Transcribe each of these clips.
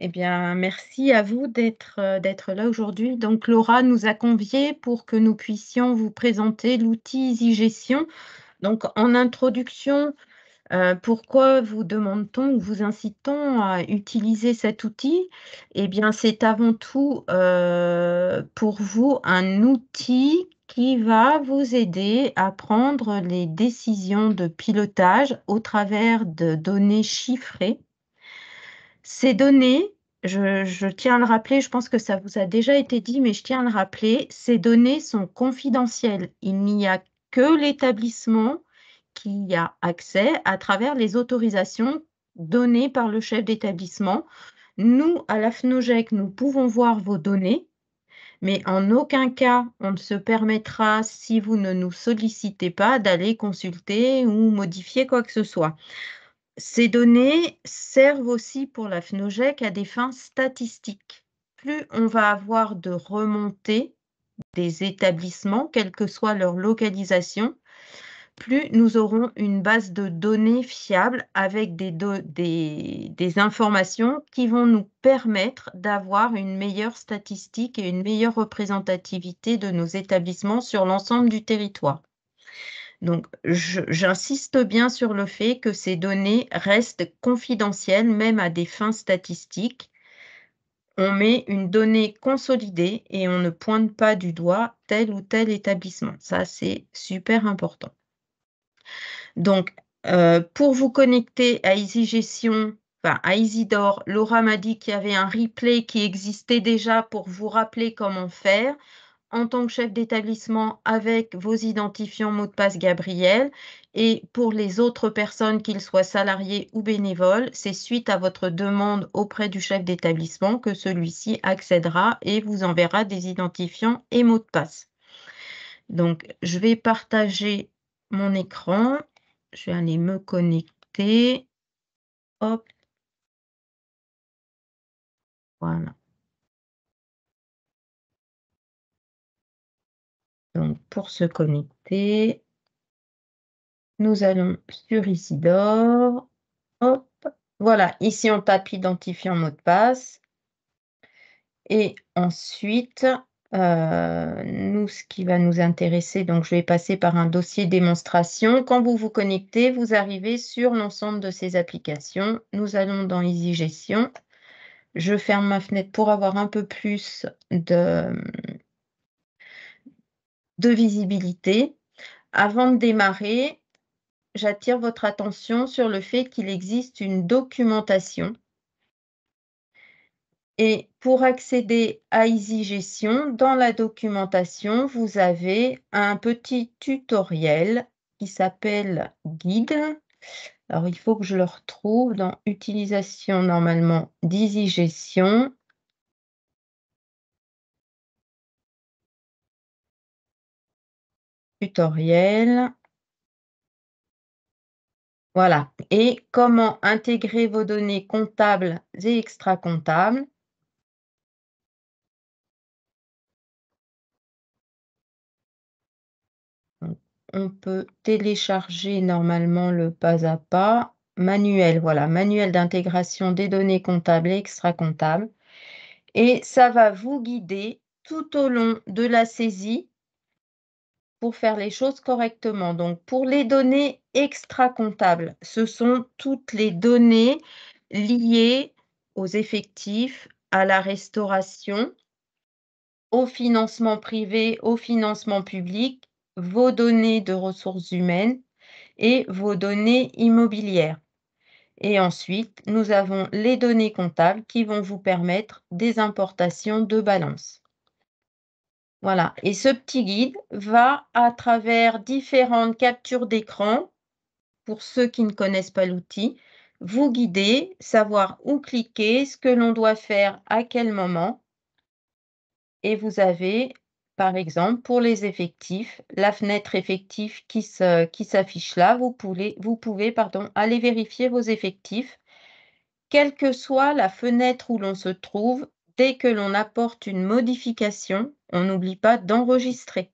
Eh bien, merci à vous d'être là aujourd'hui. Donc, Laura nous a conviés pour que nous puissions vous présenter l'outil EasyGestion. Donc, en introduction, pourquoi vous demande-t-on ou vous incite-t-on à utiliser cet outil? Eh bien, c'est avant tout pour vous un outil qui va vous aider à prendre les décisions de pilotage au travers de données chiffrées. Ces données, je tiens à le rappeler, je pense que ça vous a déjà été dit, mais je tiens à le rappeler, ces données sont confidentielles. Il n'y a que l'établissement qui y a accès à travers les autorisations données par le chef d'établissement. Nous, à la FNOGEC, nous pouvons voir vos données, mais en aucun cas on ne se permettra, si vous ne nous sollicitez pas, d'aller consulter ou modifier quoi que ce soit. Ces données servent aussi pour la FNOGEC à des fins statistiques. Plus on va avoir de remontées des établissements, quelle que soit leur localisation, plus nous aurons une base de données fiable avec des informations qui vont nous permettre d'avoir une meilleure statistique et une meilleure représentativité de nos établissements sur l'ensemble du territoire. Donc, j'insiste bien sur le fait que ces données restent confidentielles, même à des fins statistiques. On met une donnée consolidée et on ne pointe pas du doigt tel ou tel établissement. Ça, c'est super important. Donc, pour vous connecter à EasyGestion, enfin à Isidore, Laura m'a dit qu'il y avait un replay qui existait déjà pour vous rappeler comment faire en tant que chef d'établissement avec vos identifiants mots de passe Gabriel. Et pour les autres personnes, qu'ils soient salariés ou bénévoles, c'est suite à votre demande auprès du chef d'établissement que celui-ci accédera et vous enverra des identifiants et mots de passe. Donc, je vais partager mon écran. Je vais aller me connecter. Hop, voilà. Donc, pour se connecter, nous allons sur Isidore. Hop, voilà, ici on tape identifiant mot de passe et ensuite, nous, ce qui va nous intéresser, donc je vais passer par un dossier démonstration. Quand vous vous connectez, vous arrivez sur l'ensemble de ces applications. Nous allons dans EasyGestion. Je ferme ma fenêtre pour avoir un peu plus de visibilité. Avant de démarrer, j'attire votre attention sur le fait qu'il existe une documentation. Et pour accéder à EasyGestion, dans la documentation, vous avez un petit tutoriel qui s'appelle Guide. Alors, il faut que je le retrouve dans Utilisation normalement d'EasyGestion. Tutoriel. Voilà. Et comment intégrer vos données comptables et extra-comptables. Donc, on peut télécharger normalement le pas à pas. Manuel, voilà, manuel d'intégration des données comptables et extra-comptables. Et ça va vous guider tout au long de la saisie pour faire les choses correctement. Donc, pour les données extra-comptables, ce sont toutes les données liées aux effectifs, à la restauration, au financement privé, au financement public, vos données de ressources humaines et vos données immobilières. Et ensuite, nous avons les données comptables qui vont vous permettre des importations de balance. Voilà, et ce petit guide va à travers différentes captures d'écran, pour ceux qui ne connaissent pas l'outil, vous guider, savoir où cliquer, ce que l'on doit faire à quel moment. Et vous avez, par exemple, pour les effectifs, la fenêtre effectifs qui s'affiche là. Vous pouvez aller vérifier vos effectifs. Quelle que soit la fenêtre où l'on se trouve, dès que l'on apporte une modification, on n'oublie pas d'enregistrer.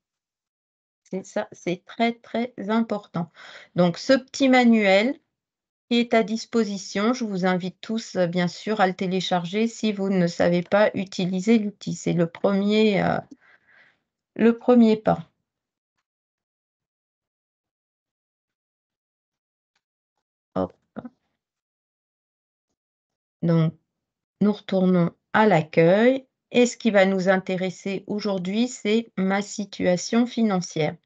C'est ça, c'est très, très important. Donc, ce petit manuel qui est à disposition. Je vous invite tous, bien sûr, à le télécharger si vous ne savez pas utiliser l'outil. C'est le premier pas. Hop, donc nous retournons à l'accueil et ce qui va nous intéresser aujourd'hui, c'est ma situation financière.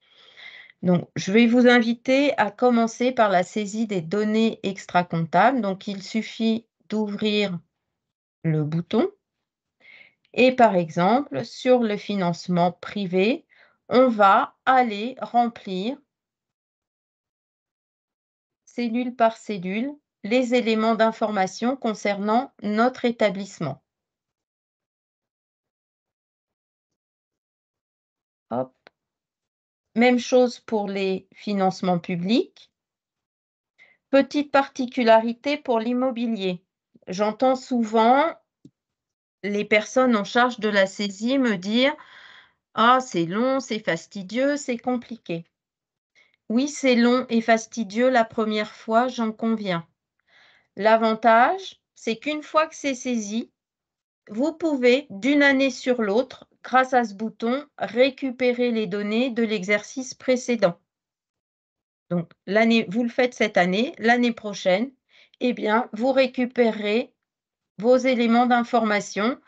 Donc, je vais vous inviter à commencer par la saisie des données extra-comptables. Donc, il suffit d'ouvrir le bouton et par exemple, sur le financement privé, on va aller remplir cellule par cellule les éléments d'information concernant notre établissement. Hop. Même chose pour les financements publics. Petite particularité pour l'immobilier. J'entends souvent les personnes en charge de la saisie me dire: «Ah, c'est long, c'est fastidieux, c'est compliqué». Oui, c'est long et fastidieux la première fois, j'en conviens. L'avantage, c'est qu'une fois que c'est saisi, vous pouvez, d'une année sur l'autre, grâce à ce bouton, récupérer les données de l'exercice précédent. Donc, vous le faites cette année, l'année prochaine, eh bien, vous récupérez vos éléments d'information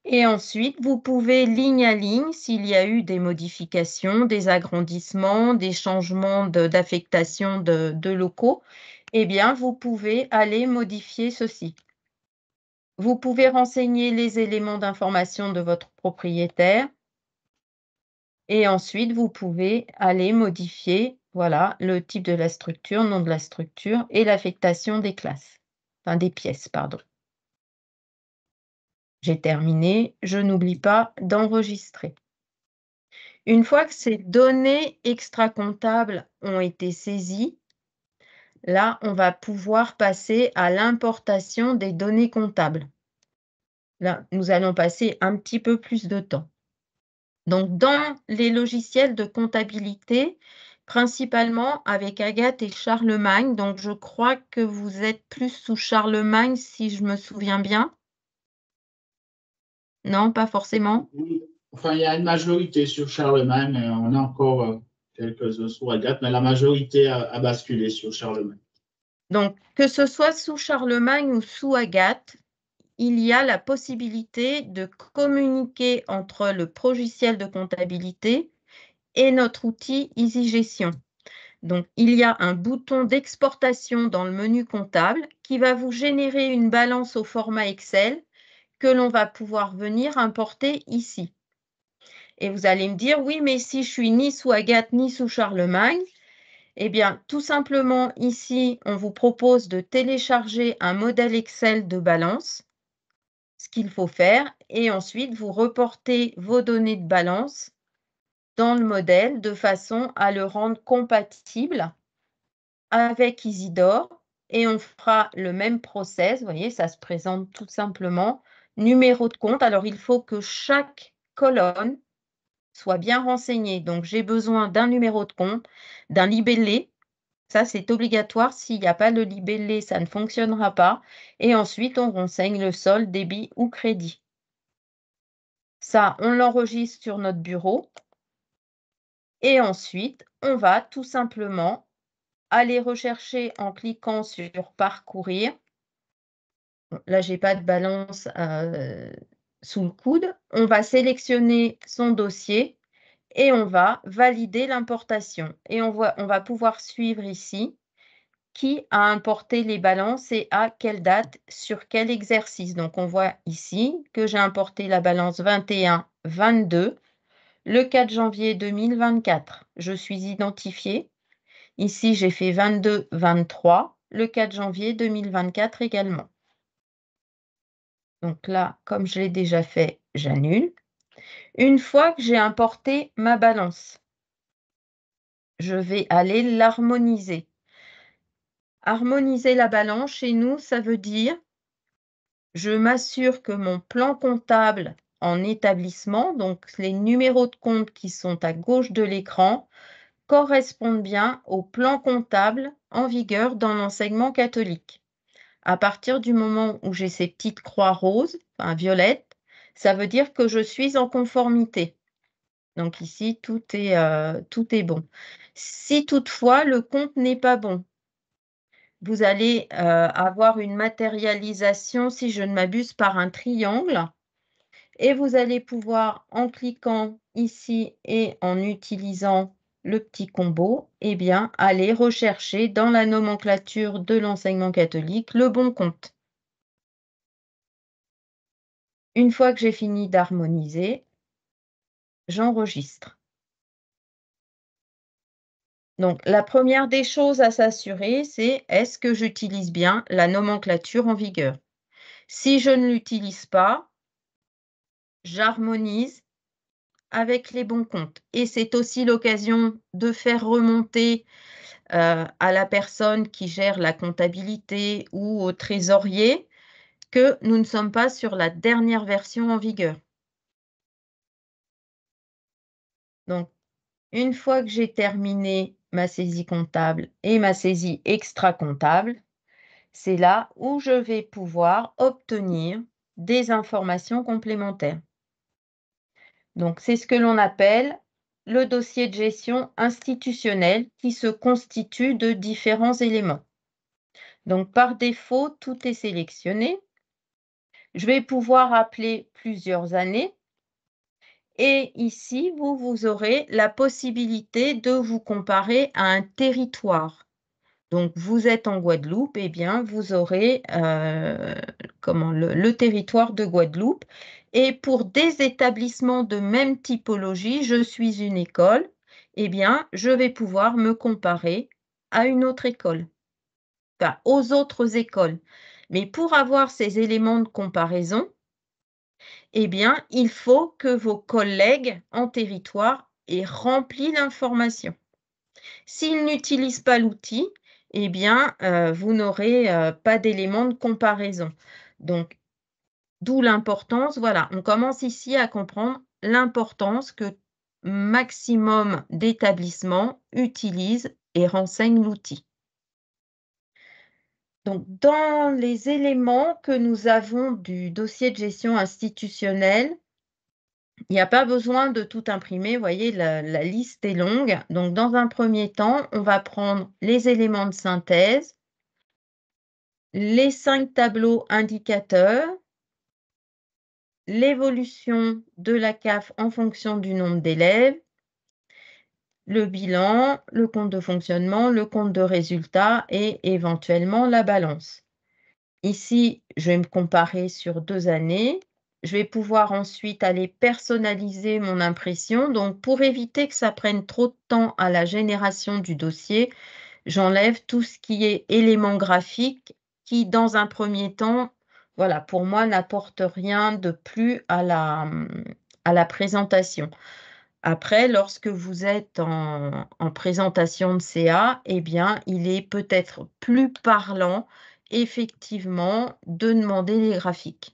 et ensuite, vous pouvez ligne à ligne, s'il y a eu des modifications, des agrandissements, des changements d'affectation de locaux, eh bien, vous pouvez aller modifier ceci. Vous pouvez renseigner les éléments d'information de votre propriétaire et ensuite, vous pouvez aller modifier, voilà, le type de la structure, nom de la structure et l'affectation des classes, enfin des pièces, pardon. J'ai terminé, je n'oublie pas d'enregistrer. Une fois que ces données extra-comptables ont été saisies, là, on va pouvoir passer à l'importation des données comptables. Là, nous allons passer un petit peu plus de temps. Donc, dans les logiciels de comptabilité, principalement avec Agathe et Charlemagne, donc je crois que vous êtes plus sous Charlemagne si je me souviens bien. Non, pas forcément? Oui. Enfin, il y a une majorité sur Charlemagne. On a encore quelques-uns sous Agathe, mais la majorité a basculé sur Charlemagne. Donc, que ce soit sous Charlemagne ou sous Agathe, il y a la possibilité de communiquer entre le logiciel de comptabilité et notre outil EasyGestion. Donc, il y a un bouton d'exportation dans le menu comptable qui va vous générer une balance au format Excel que l'on va pouvoir venir importer ici. Et vous allez me dire, oui, mais si je suis ni sous Agathe ni sous Charlemagne, eh bien, tout simplement, ici, on vous propose de télécharger un modèle Excel de balance, ce qu'il faut faire, et ensuite, vous reportez vos données de balance dans le modèle de façon à le rendre compatible avec Isidore et on fera le même process. Vous voyez, ça se présente tout simplement. Numéro de compte. Alors, il faut que chaque colonne soit bien renseignée. Donc, j'ai besoin d'un numéro de compte, d'un libellé. Ça, c'est obligatoire. S'il n'y a pas le libellé, ça ne fonctionnera pas. Et ensuite, on renseigne le solde, débit ou crédit. Ça, on l'enregistre sur notre bureau. Et ensuite, on va tout simplement aller rechercher en cliquant sur Parcourir. Là, je n'ai pas de balance sous le coude. On va sélectionner son dossier et on va valider l'importation. Et on va pouvoir suivre ici qui a importé les balances et à quelle date, sur quel exercice. Donc, on voit ici que j'ai importé la balance 21-22 le 4 janvier 2024. Je suis identifiée. Ici, j'ai fait 22-23 le 4 janvier 2024 également. Donc là, comme je l'ai déjà fait, j'annule. Une fois que j'ai importé ma balance, je vais aller l'harmoniser. Harmoniser la balance, chez nous, ça veut dire je m'assure que mon plan comptable en établissement, donc les numéros de compte qui sont à gauche de l'écran, correspondent bien au plan comptable en vigueur dans l'enseignement catholique. À partir du moment où j'ai ces petites croix roses, enfin violettes, ça veut dire que je suis en conformité. Donc ici, tout est bon. Si toutefois le compte n'est pas bon, vous allez avoir une matérialisation, si je ne m'abuse, par un triangle. Et vous allez pouvoir, en cliquant ici et en utilisant le petit combo, eh bien, aller rechercher dans la nomenclature de l'enseignement catholique le bon compte. Une fois que j'ai fini d'harmoniser, j'enregistre. Donc, la première des choses à s'assurer, c'est est-ce que j'utilise bien la nomenclature en vigueur? Si je ne l'utilise pas, j'harmonise avec les bons comptes. Et c'est aussi l'occasion de faire remonter à la personne qui gère la comptabilité ou au trésorier que nous ne sommes pas sur la dernière version en vigueur. Donc, une fois que j'ai terminé ma saisie comptable et ma saisie extra-comptable, c'est là où je vais pouvoir obtenir des informations complémentaires. Donc, c'est ce que l'on appelle le dossier de gestion institutionnel qui se constitue de différents éléments. Donc, par défaut, tout est sélectionné. Je vais pouvoir appeler plusieurs années. Et ici, vous aurez la possibilité de vous comparer à un territoire. Donc, vous êtes en Guadeloupe, eh bien, vous aurez le territoire de Guadeloupe. Et pour des établissements de même typologie, je suis une école, eh bien, je vais pouvoir me comparer à une autre école, enfin, aux autres écoles. Mais pour avoir ces éléments de comparaison, eh bien, il faut que vos collègues en territoire aient rempli l'information. S'ils n'utilisent pas l'outil, eh bien, vous n'aurez pas d'éléments de comparaison. Donc, d'où l'importance, voilà, on commence ici à comprendre l'importance que maximum d'établissements utilisent et renseignent l'outil. Donc, dans les éléments que nous avons du dossier de gestion institutionnelle, il n'y a pas besoin de tout imprimer, vous voyez, la liste est longue. Donc, dans un premier temps, on va prendre les éléments de synthèse, les 5 tableaux indicateurs, l'évolution de la CAF en fonction du nombre d'élèves, le bilan, le compte de fonctionnement, le compte de résultat et éventuellement la balance. Ici, je vais me comparer sur 2 années. Je vais pouvoir ensuite aller personnaliser mon impression. Donc, pour éviter que ça prenne trop de temps à la génération du dossier, j'enlève tout ce qui est éléments graphiques qui, dans un premier temps, voilà, pour moi, n'apporte rien de plus à la présentation. Après, lorsque vous êtes en présentation de CA, eh bien, il est peut-être plus parlant, effectivement, de demander les graphiques.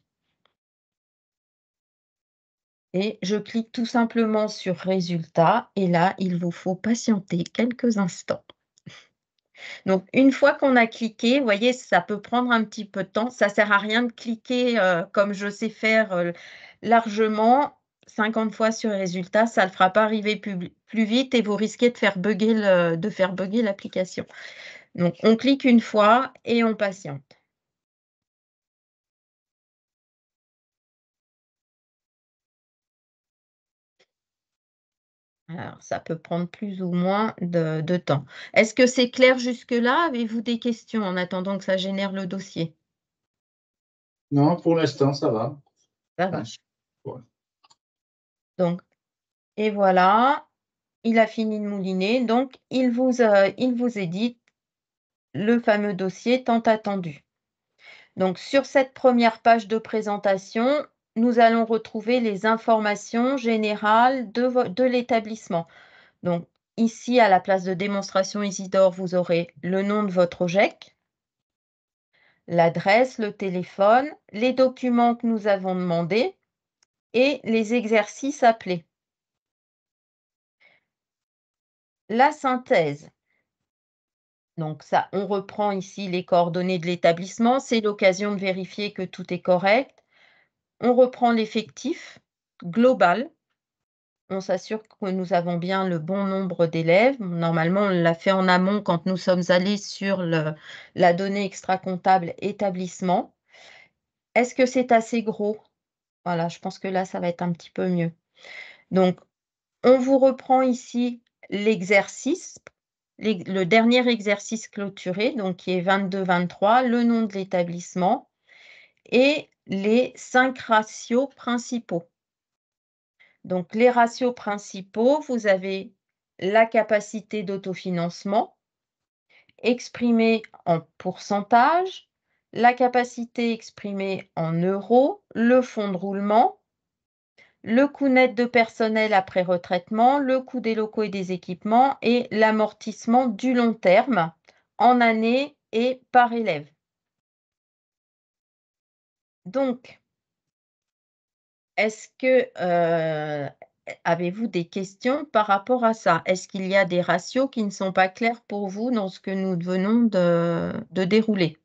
Et je clique tout simplement sur Résultats et là, il vous faut patienter quelques instants. Donc, une fois qu'on a cliqué, vous voyez, ça peut prendre un petit peu de temps. Ça ne sert à rien de cliquer comme je sais faire largement 50 fois sur Résultats. Ça ne le fera pas arriver plus vite et vous risquez de faire bugger l'application. Donc, on clique une fois et on patiente. Alors, ça peut prendre plus ou moins de temps. Est-ce que c'est clair jusque-là? Avez-vous des questions en attendant que ça génère le dossier? Non, pour l'instant, ça va. Ça va. Ouais. Donc, et voilà, il a fini de mouliner. Donc, il vous édite le fameux dossier tant attendu. Donc, sur cette première page de présentation, nous allons retrouver les informations générales de l'établissement. Donc, ici, à la place de démonstration Isidore, vous aurez le nom de votre OJEC, l'adresse, le téléphone, les documents que nous avons demandés et les exercices appelés. La synthèse. Donc ça, on reprend ici les coordonnées de l'établissement. C'est l'occasion de vérifier que tout est correct. On reprend l'effectif global. On s'assure que nous avons bien le bon nombre d'élèves. Normalement, on l'a fait en amont quand nous sommes allés sur la donnée extra-comptable établissement. Est-ce que c'est assez gros? Voilà, je pense que là, ça va être un petit peu mieux. Donc, on vous reprend ici l'exercice, le dernier exercice clôturé, donc qui est 22-23, le nom de l'établissement et les 5 ratios principaux. Donc, les ratios principaux, vous avez la capacité d'autofinancement exprimée en pourcentage, la capacité exprimée en euros, le fonds de roulement, le coût net de personnel après retraitement, le coût des locaux et des équipements et l'amortissement du long terme en année et par élève. Donc, est-ce que avez-vous des questions par rapport à ça? Est-ce qu'il y a des ratios qui ne sont pas clairs pour vous dans ce que nous venons de dérouler?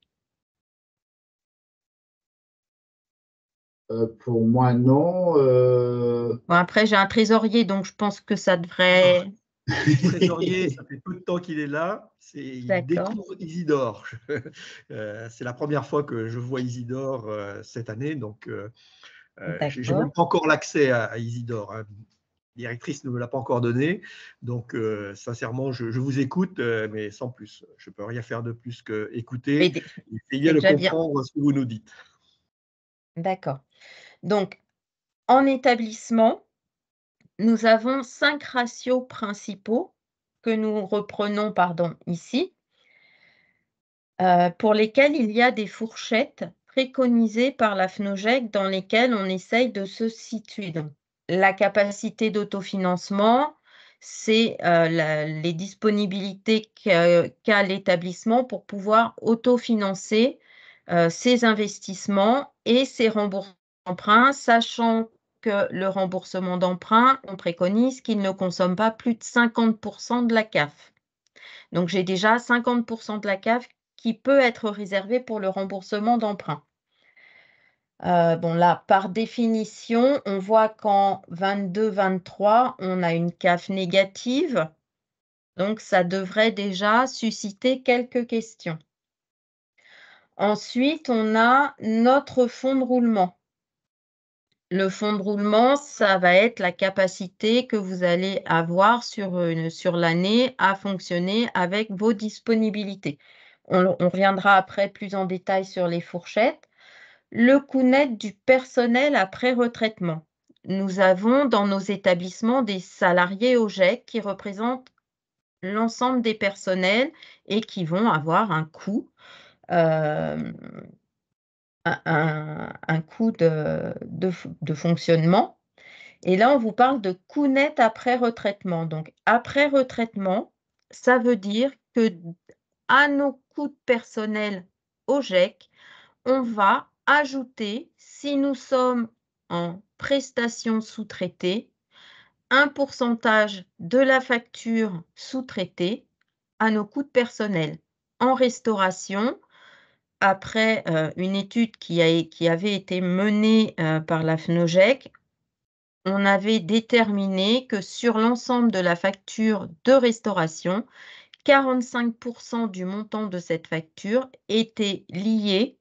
Pour moi, non. Bon, après, j'ai un trésorier, donc je pense que ça devrait. Le trésorier, ça fait peu de temps qu'il est là. Il D'accord. découvre Isidore. C'est la première fois que je vois Isidore cette année, donc j'ai même D'accord. pas encore l'accès à Isidore, hein. La directrice ne me l'a pas encore donné, donc sincèrement, je vous écoute, mais sans plus. Je peux rien faire de plus que écouter Mais et essayer c'est de déjà bien. comprendre ce que vous nous dites. D'accord. Donc, en établissement, nous avons 5 ratios principaux que nous reprenons, ici, pour lesquels il y a des fourchettes préconisées par la FNOGEC dans lesquelles on essaye de se situer. Donc, la capacité d'autofinancement, c'est les disponibilités qu'a l'établissement pour pouvoir autofinancer ses investissements et ses remboursements d'emprunt, sachant que le remboursement d'emprunt, on préconise qu'il ne consomme pas plus de 50% de la CAF. Donc, j'ai déjà 50% de la CAF qui peut être réservée pour le remboursement d'emprunt. Bon, là, par définition, on voit qu'en 22-23, on a une CAF négative. Donc, ça devrait déjà susciter quelques questions. Ensuite, on a notre fonds de roulement. Le fonds de roulement, ça va être la capacité que vous allez avoir sur l'année à fonctionner avec vos disponibilités. On reviendra après plus en détail sur les fourchettes. Le coût net du personnel après retraitement. Nous avons dans nos établissements des salariés au GEC qui représentent l'ensemble des personnels et qui vont avoir un coût, euh, un coût de fonctionnement. Et là, on vous parle de coût net après retraitement. Donc, après retraitement, ça veut dire que à nos coûts de personnel au GEC, on va ajouter, si nous sommes en prestation sous-traitée, un pourcentage de la facture sous-traitée à nos coûts de personnel. En restauration, après une étude qui avait été menée par la FNOGEC, on avait déterminé que sur l'ensemble de la facture de restauration, 45% du montant de cette facture était lié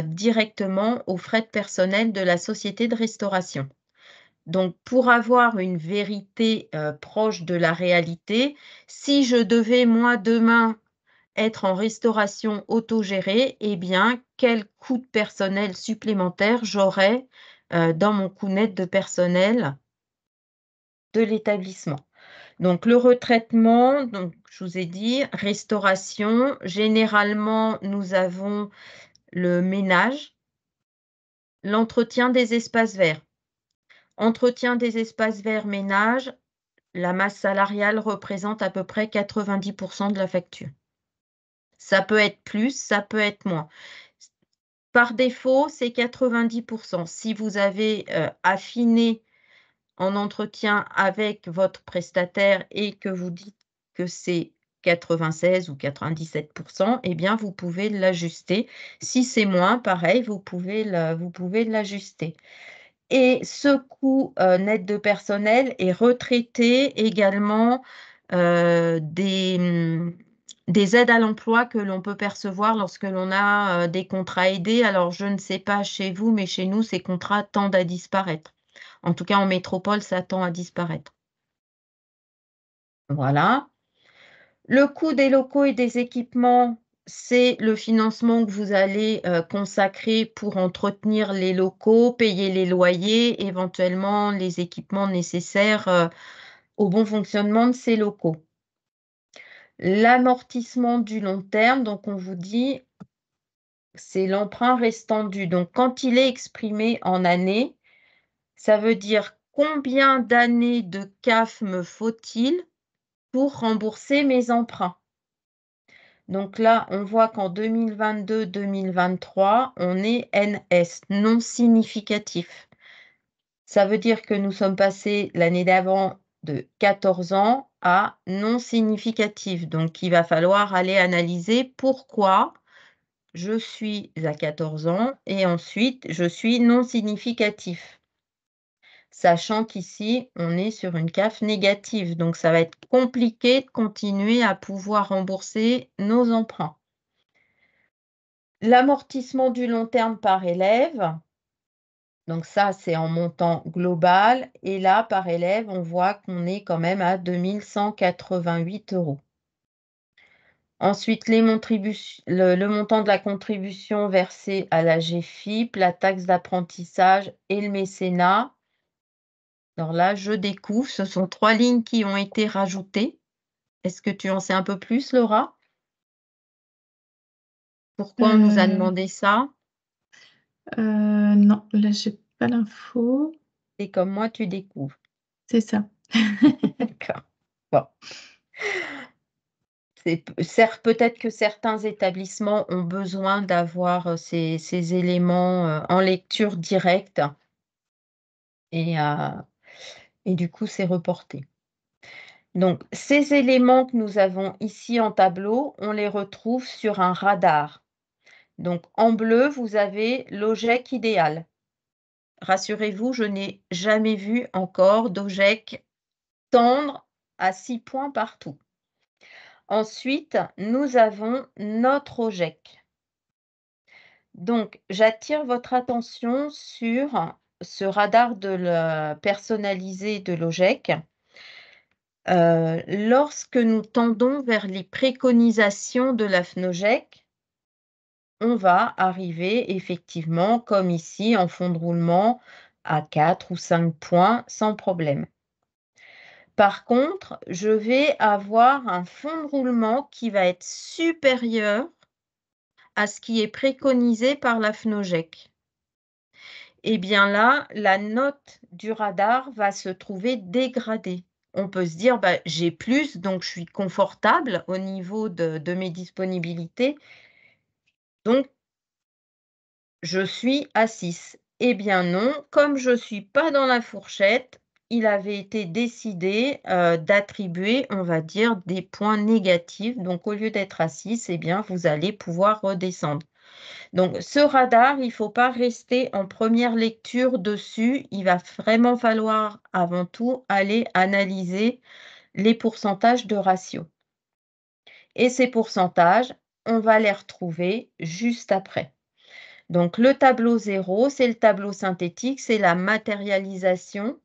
directement aux frais de personnel de la société de restauration. Donc, pour avoir une vérité proche de la réalité, si je devais, moi, demain, être en restauration autogérée, eh bien, quel coût de personnel supplémentaire j'aurais dans mon coût net de personnel de l'établissement. Donc, le retraitement, donc, je vous ai dit, restauration, généralement, nous avons le ménage, l'entretien des espaces verts. Entretien des espaces verts, ménage, la masse salariale représente à peu près 90% de la facture. Ça peut être plus, ça peut être moins. Par défaut, c'est 90%. Si vous avez affiné en entretien avec votre prestataire et que vous dites que c'est 96 ou 97%, eh bien, vous pouvez l'ajuster. Si c'est moins, pareil, vous pouvez l'ajuster. Et ce coût net de personnel est retraité également des aides à l'emploi que l'on peut percevoir lorsque l'on a des contrats aidés. Alors, je ne sais pas chez vous, mais chez nous, ces contrats tendent à disparaître. En tout cas, en métropole, ça tend à disparaître. Voilà. Le coût des locaux et des équipements, c'est le financement que vous allez consacrer pour entretenir les locaux, payer les loyers, éventuellement les équipements nécessaires au bon fonctionnement de ces locaux. L'amortissement du long terme, donc on vous dit, c'est l'emprunt restant dû. Donc quand il est exprimé en années, ça veut dire combien d'années de CAF me faut-il pour rembourser mes emprunts. Donc là, on voit qu'en 2022-2023, on est NS, non significatif. Ça veut dire que nous sommes passés l'année d'avant de 14 ans à non significatif. Donc, il va falloir aller analyser pourquoi je suis à 14 ans et ensuite je suis non significatif. Sachant qu'ici, on est sur une CAF négative. Donc, ça va être compliqué de continuer à pouvoir rembourser nos emprunts. L'amortissement du long terme par élève, donc ça, c'est en montant global. Et là, par élève, on voit qu'on est quand même à 2 188 €. Ensuite, le montant de la contribution versée à la GFIP, la taxe d'apprentissage et le mécénat. Alors là, je découvre, ce sont 3 lignes qui ont été rajoutées. Est-ce que tu en sais un peu plus, Laura? Pourquoi on nous a demandé ça? Non, là, j'ai pas l'info. Et comme moi, tu découvres. C'est ça. D'accord. Bon. Peut-être que certains établissements ont besoin d'avoir ces éléments en lecture directe et du coup, c'est reporté. Donc, ces éléments que nous avons ici en tableau, on les retrouve sur un radar. Donc, en bleu, vous avez l'OGEC idéal. Rassurez-vous, je n'ai jamais vu encore d'OGEC tendre à 6 points partout. Ensuite, nous avons notre OGEC. Donc, j'attire votre attention sur ce radar personnalisé de l'OGEC. Lorsque nous tendons vers les préconisations de la FNOGEC, on va arriver effectivement, comme ici, en fond de roulement, à 4 ou 5 points sans problème. Par contre, je vais avoir un fond de roulement qui va être supérieur à ce qui est préconisé par la FNOGEC. Eh bien là, la note du radar va se trouver dégradée. On peut se dire, bah, j'ai plus, donc je suis confortable au niveau de mes disponibilités. Donc, je suis à 6. Eh bien non, comme je ne suis pas dans la fourchette, il avait été décidé d'attribuer, on va dire, des points négatifs. Donc, au lieu d'être à 6, eh bien, vous allez pouvoir redescendre. Donc, ce radar, il ne faut pas rester en première lecture dessus. Il va vraiment falloir, avant tout, aller analyser les pourcentages de ratio. Et ces pourcentages, on va les retrouver juste après. Donc, le tableau 0, c'est le tableau synthétique, c'est la matérialisation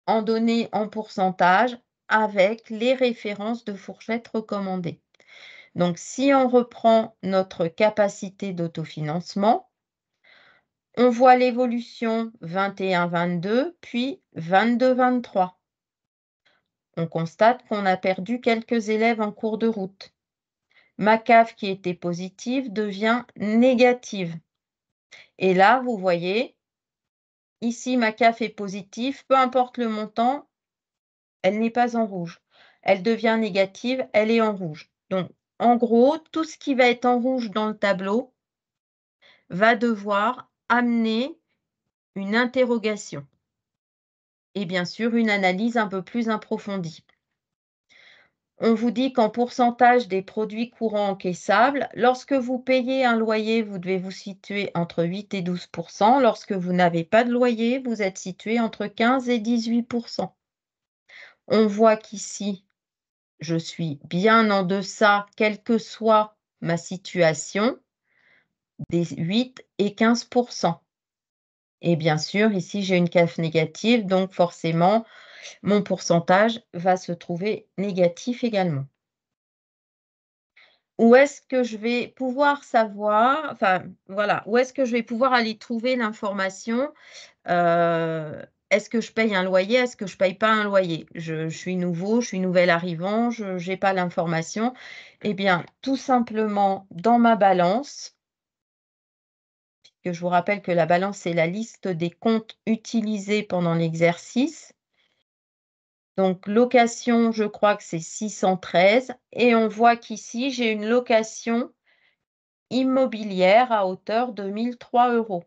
en données en pourcentage avec les références de fourchettes recommandées. Donc, si on reprend notre capacité d'autofinancement, on voit l'évolution 21-22, puis 22-23. On constate qu'on a perdu quelques élèves en cours de route. Ma CAF qui était positive devient négative. Et là, vous voyez, ici, ma CAF est positive, peu importe le montant, elle n'est pas en rouge. Elle devient négative, elle est en rouge. Donc, en gros, tout ce qui va être en rouge dans le tableau va devoir amener une interrogation et bien sûr une analyse un peu plus approfondie. On vous dit qu'en pourcentage des produits courants encaissables, lorsque vous payez un loyer, vous devez vous situer entre 8 et 12%. Lorsque vous n'avez pas de loyer, vous êtes situé entre 15 et 18%. On voit qu'ici, je suis bien en deçà, quelle que soit ma situation, des 8 et 15%. Et bien sûr, ici, j'ai une CAF négative, donc forcément, mon pourcentage va se trouver négatif également. Où est-ce que je vais pouvoir savoir, enfin voilà, où est-ce que je vais pouvoir aller trouver l'information? Est-ce que je paye un loyer? Est-ce que je paye pas un loyer? Je suis nouveau, je suis nouvel arrivant, je n'ai pas l'information. Eh bien, tout simplement dans ma balance, que je vous rappelle que la balance, c'est la liste des comptes utilisés pendant l'exercice. Donc, location, je crois que c'est 613. Et on voit qu'ici, j'ai une location immobilière à hauteur de 1 003 €.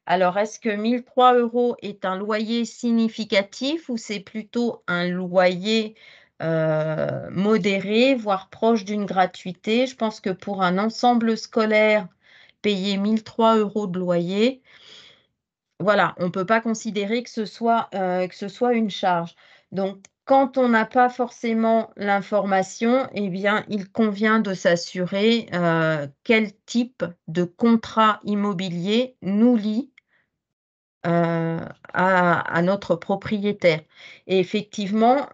Alors, est-ce que 1 003 € est un loyer significatif ou c'est plutôt un loyer modéré, voire proche d'une gratuité? Je pense que pour un ensemble scolaire, payer 1 003 € de loyer, voilà, on ne peut pas considérer que ce soit une charge. Donc, quand on n'a pas forcément l'information, eh bien, il convient de s'assurer quel type de contrat immobilier nous lie à notre propriétaire. Et effectivement,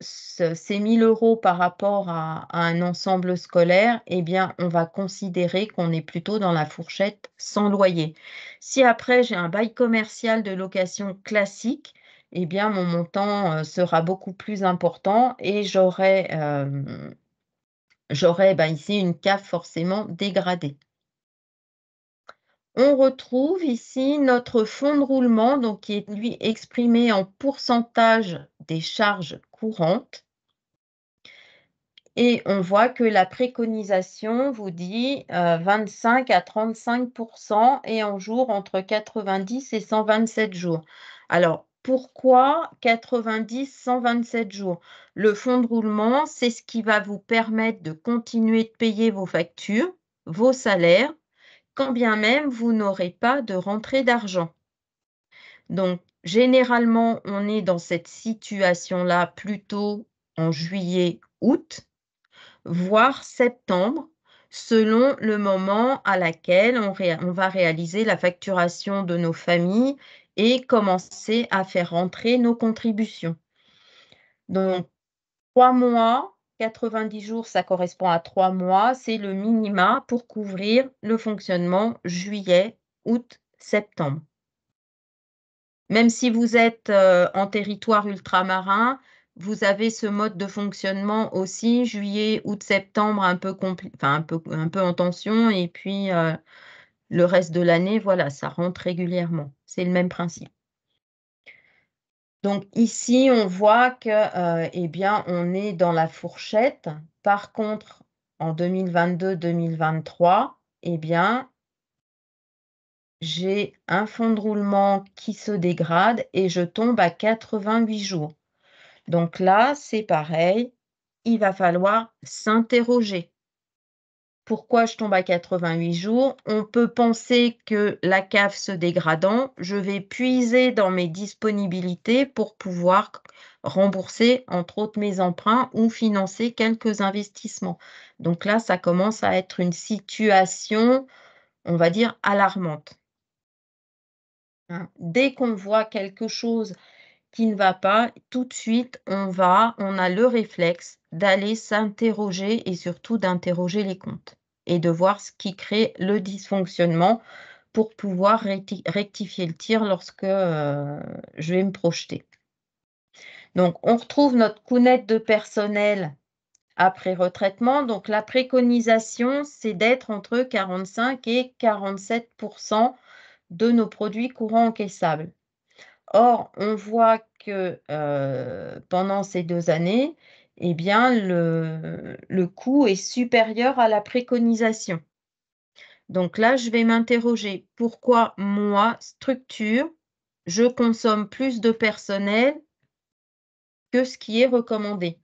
ces 1 000 € par rapport à un ensemble scolaire, eh bien, on va considérer qu'on est plutôt dans la fourchette sans loyer. Si après j'ai un bail commercial de location classique, eh bien, mon montant sera beaucoup plus important et j'aurai ici une CAF forcément dégradée. On retrouve ici notre fonds de roulement, donc qui est lui exprimé en pourcentage des charges courantes. Et on voit que la préconisation vous dit 25 à 35% et en jours entre 90 et 127 jours. Alors, pourquoi 90, 127 jours? Le fonds de roulement, c'est ce qui va vous permettre de continuer de payer vos factures, vos salaires, quand bien même vous n'aurez pas de rentrée d'argent. Donc, généralement, on est dans cette situation-là plutôt en juillet, août, voire septembre, selon le moment à laquelle on va réaliser la facturation de nos familles et commencer à faire rentrer nos contributions. Donc, 3 mois, 90 jours, ça correspond à 3 mois, c'est le minima pour couvrir le fonctionnement juillet, août, septembre. Même si vous êtes en territoire ultramarin, vous avez ce mode de fonctionnement aussi, juillet, août, septembre, un peu en tension et puis le reste de l'année, voilà, ça rentre régulièrement. C'est le même principe. Donc ici, on voit que, eh bien, on est dans la fourchette. Par contre, en 2022-2023, eh bien, j'ai un fonds de roulement qui se dégrade et je tombe à 88 jours. Donc là, c'est pareil, il va falloir s'interroger. Pourquoi je tombe à 88 jours? On peut penser que la CAF se dégradant, je vais puiser dans mes disponibilités pour pouvoir rembourser, entre autres, mes emprunts ou financer quelques investissements. Donc là, ça commence à être une situation, on va dire, alarmante. Hein. Dès qu'on voit quelque chose qui ne va pas, tout de suite, on a le réflexe d'aller s'interroger et surtout d'interroger les comptes et de voir ce qui crée le dysfonctionnement pour pouvoir rectifier le tir lorsque je vais me projeter. Donc, on retrouve notre coût-net de personnel après retraitement. Donc, la préconisation, c'est d'être entre 45 et 47% de nos produits courants encaissables. Or, on voit que pendant ces 2 années, eh bien, le coût est supérieur à la préconisation. Donc là, je vais m'interroger, pourquoi moi, structure, je consomme plus de personnel que ce qui est recommandé?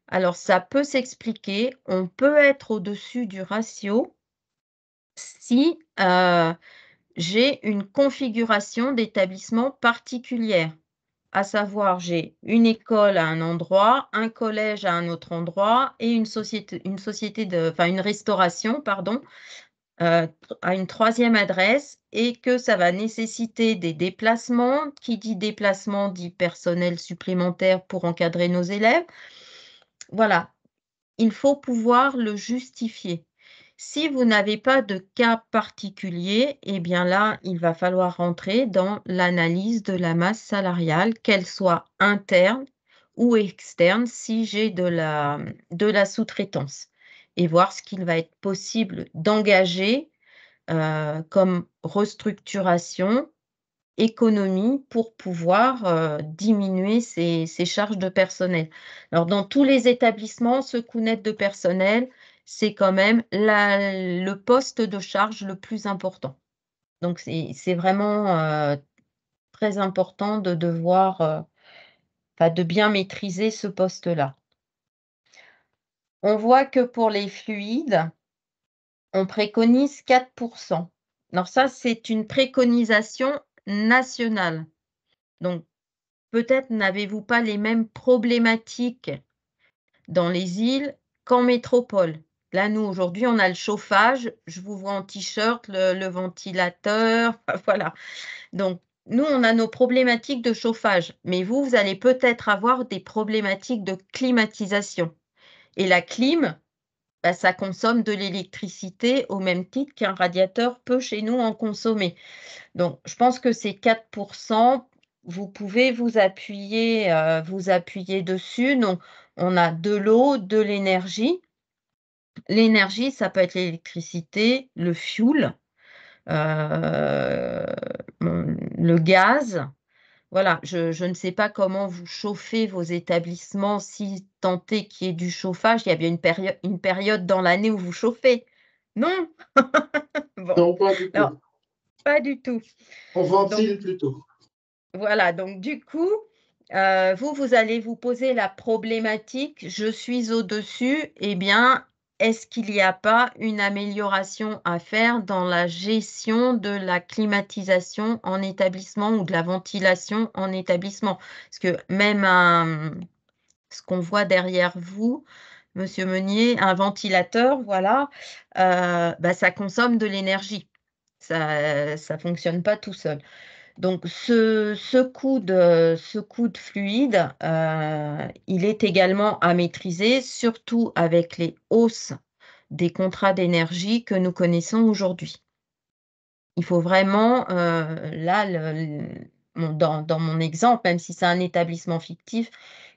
Alors, ça peut s'expliquer. On peut être au-dessus du ratio si j'ai une configuration d'établissement particulière. À savoir, j'ai une école à un endroit, un collège à un autre endroit et une restauration, pardon, à une troisième adresse, et que ça va nécessiter des déplacements. Qui dit déplacement dit personnel supplémentaire pour encadrer nos élèves. Voilà, il faut pouvoir le justifier. Si vous n'avez pas de cas particulier, eh bien là, il va falloir rentrer dans l'analyse de la masse salariale, qu'elle soit interne ou externe, si j'ai de la sous-traitance, et voir ce qu'il va être possible d'engager comme restructuration, économie, pour pouvoir diminuer ces charges de personnel. Alors, dans tous les établissements, ce coût net de personnel, c'est quand même le poste de charge le plus important. Donc, c'est vraiment très important de devoir, de bien maîtriser ce poste-là. On voit que pour les fluides, on préconise 4%. Alors ça, c'est une préconisation nationale. Donc, peut-être n'avez-vous pas les mêmes problématiques dans les îles qu'en métropole. Là, nous, aujourd'hui, on a le chauffage. Je vous vois en t-shirt, le ventilateur, voilà. Donc, nous, on a nos problématiques de chauffage. Mais vous allez peut-être avoir des problématiques de climatisation. Et la clim, ça consomme de l'électricité au même titre qu'un radiateur peut chez nous en consommer. Donc, je pense que ces 4%, vous pouvez vous appuyer dessus. Donc, on a de l'eau, de l'énergie. L'énergie, ça peut être l'électricité, le fioul, euh, le gaz. Voilà, je ne sais pas comment vous chauffez vos établissements, si tant est qu'il y ait du chauffage. Il y a bien une période dans l'année où vous chauffez. Non? Bon, Non, pas du alors, tout. pas du tout. On Donc, ventile plutôt. voilà, donc du coup, vous allez vous poser la problématique, je suis au-dessus, eh bien, est-ce qu'il n'y a pas une amélioration à faire dans la gestion de la climatisation en établissement ou de la ventilation en établissement? Parce que même ce qu'on voit derrière vous, Monsieur Meunier, un ventilateur, voilà, ça consomme de l'énergie. Ça ne fonctionne pas tout seul. Donc, ce coût de fluide, il est également à maîtriser, surtout avec les hausses des contrats d'énergie que nous connaissons aujourd'hui. Il faut vraiment, là, dans mon exemple, même si c'est un établissement fictif,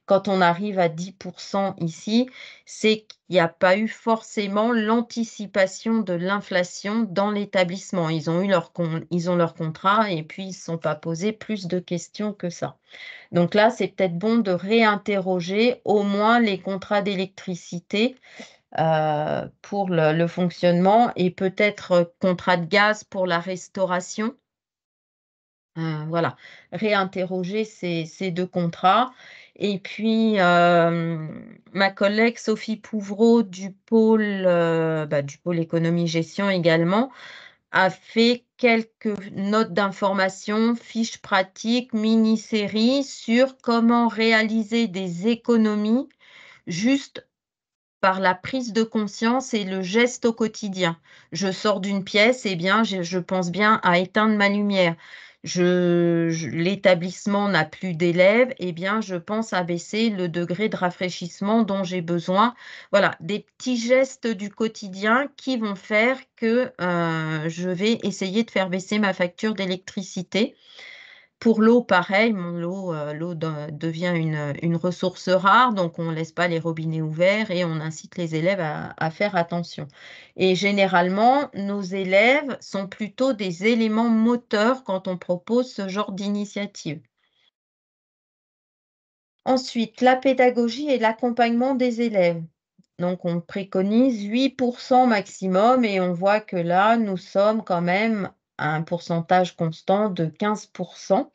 quand on arrive à 10% ici, c'est qu'il n'y a pas eu forcément l'anticipation de l'inflation dans l'établissement. Ils ont leur contrat et puis ils ne se sont pas posés plus de questions que ça. Donc là, c'est peut-être bon de réinterroger au moins les contrats d'électricité pour le fonctionnement, et peut-être contrat de gaz pour la restauration. Voilà, réinterroger ces deux contrats. Et puis, ma collègue Sophie Pouvreau du pôle économie-gestion également a fait quelques notes d'information, fiches pratiques, mini-séries sur comment réaliser des économies juste par la prise de conscience et le geste au quotidien. Je sors d'une pièce, eh bien, je pense bien à éteindre ma lumière. L'établissement n'a plus d'élèves, eh bien, je pense à baisser le degré de rafraîchissement dont j'ai besoin. Voilà, des petits gestes du quotidien qui vont faire que je vais essayer de faire baisser ma facture d'électricité. Pour l'eau, pareil, l'eau devient une ressource rare, donc on ne laisse pas les robinets ouverts et on incite les élèves à faire attention. Et généralement, nos élèves sont plutôt des éléments moteurs quand on propose ce genre d'initiative. Ensuite, la pédagogie et l'accompagnement des élèves. Donc, on préconise 8% maximum et on voit que là, nous sommes quand même à un pourcentage constant de 15%.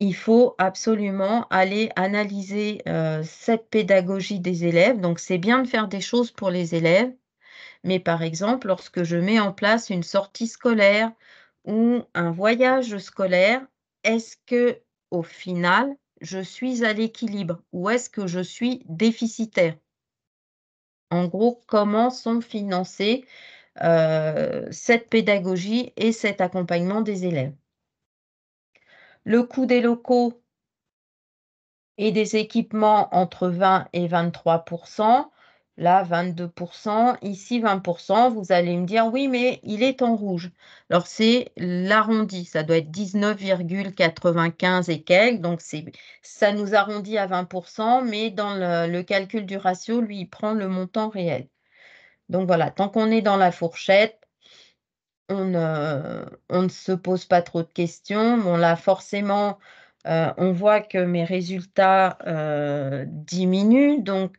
il faut absolument aller analyser cette pédagogie des élèves. Donc, c'est bien de faire des choses pour les élèves, mais par exemple, lorsque je mets en place une sortie scolaire ou un voyage scolaire, est-ce que, au final, je suis à l'équilibre ou est-ce que je suis déficitaire? En gros, comment sont financées cette pédagogie et cet accompagnement des élèves? Le coût des locaux et des équipements entre 20 et 23%. Là, 22%, ici 20%. Vous allez me dire: «Oui, mais il est en rouge». Alors c'est l'arrondi, ça doit être 19,95 et quelques, donc ça nous arrondit à 20%, mais dans le calcul du ratio, lui, il prend le montant réel. Donc voilà, tant qu'on est dans la fourchette, on ne se pose pas trop de questions. Bon là, forcément, on voit que mes résultats, diminuent, donc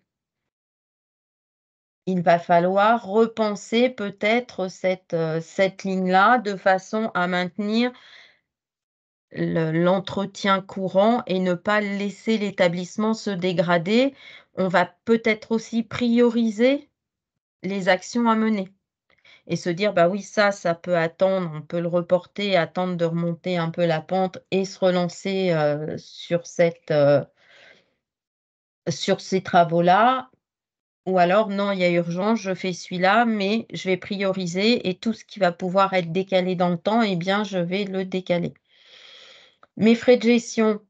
il va falloir repenser peut-être cette ligne-là de façon à maintenir l'entretien courant et ne pas laisser l'établissement se dégrader. On va peut-être aussi prioriser les actions à mener. Et se dire: «Bah oui, ça peut attendre, on peut le reporter, attendre de remonter un peu la pente et se relancer, sur ces travaux-là». Ou alors: «Non, il y a urgence, je fais celui-là, mais je vais prioriser et tout ce qui va pouvoir être décalé dans le temps, eh bien, je vais le décaler». Mes frais de gestion,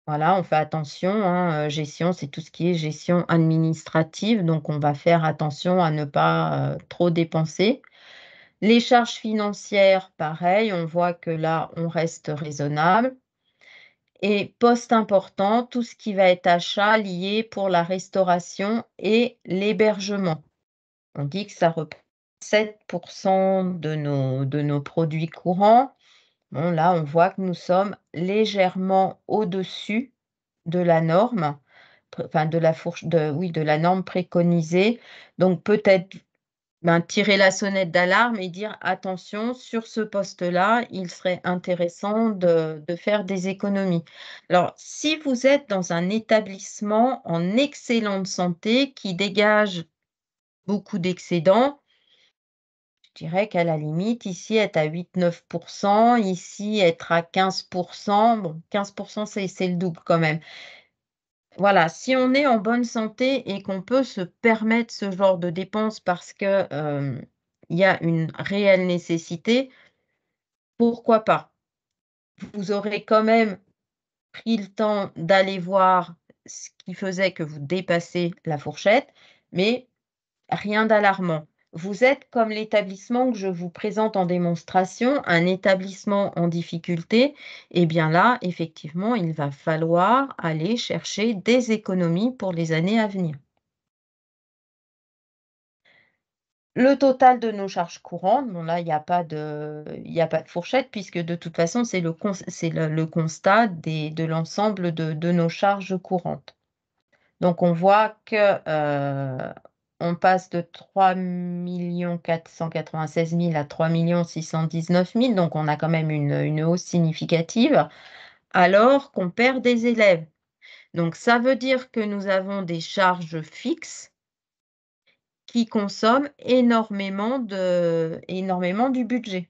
voilà, on fait attention, hein, gestion, c'est tout ce qui est gestion administrative, donc on va faire attention à ne pas, trop dépenser. Les charges financières, pareil, on voit que là, on reste raisonnable. Et poste important, tout ce qui va être achat lié pour la restauration et l'hébergement. On dit que ça représente 7% de nos produits courants. Bon, là, on voit que nous sommes légèrement au-dessus de la norme, enfin de la norme préconisée. Donc peut-être tirer la sonnette d'alarme et dire: «Attention, sur ce poste-là, il serait intéressant de faire des économies». Alors, si vous êtes dans un établissement en excellente santé qui dégage beaucoup d'excédents, je dirais qu'à la limite, ici, être à 8-9%, ici, être à 15%. Bon, 15%, c'est le double quand même. Voilà, si on est en bonne santé et qu'on peut se permettre ce genre de dépenses parce que, il y a une réelle nécessité, pourquoi pas? Vous aurez quand même pris le temps d'aller voir ce qui faisait que vous dépassez la fourchette, mais rien d'alarmant. Vous êtes comme l'établissement que je vous présente en démonstration, un établissement en difficulté, et bien là, effectivement, il va falloir aller chercher des économies pour les années à venir. Le total de nos charges courantes, bon là, il y a pas de fourchette puisque de toute façon, c'est le constat de l'ensemble de nos charges courantes. Donc on voit que, on passe de 3 496 000 à 3 619 000, donc on a quand même une hausse significative, alors qu'on perd des élèves. Donc ça veut dire que nous avons des charges fixes qui consomment énormément du budget.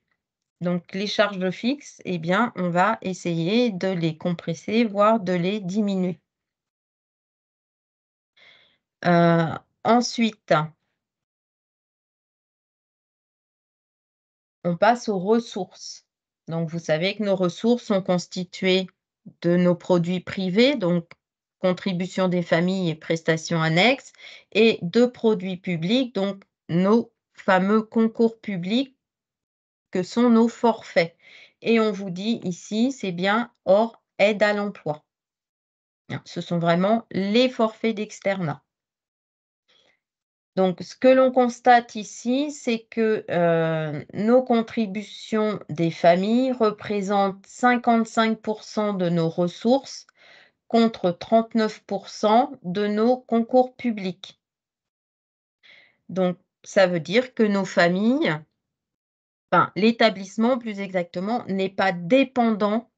Donc les charges fixes, eh bien, on va essayer de les compresser, voire de les diminuer. Ensuite, on passe aux ressources. Donc vous savez que nos ressources sont constituées de nos produits privés, donc contributions des familles et prestations annexes, et de produits publics, donc nos fameux concours publics que sont nos forfaits. Et on vous dit ici, c'est bien hors aide à l'emploi. Hein, ce sont vraiment les forfaits d'externat. Donc, ce que l'on constate ici, c'est que nos contributions des familles représentent 55% de nos ressources contre 39% de nos concours publics. Donc, ça veut dire que nos familles, enfin, l'établissement plus exactement, n'est pas dépendant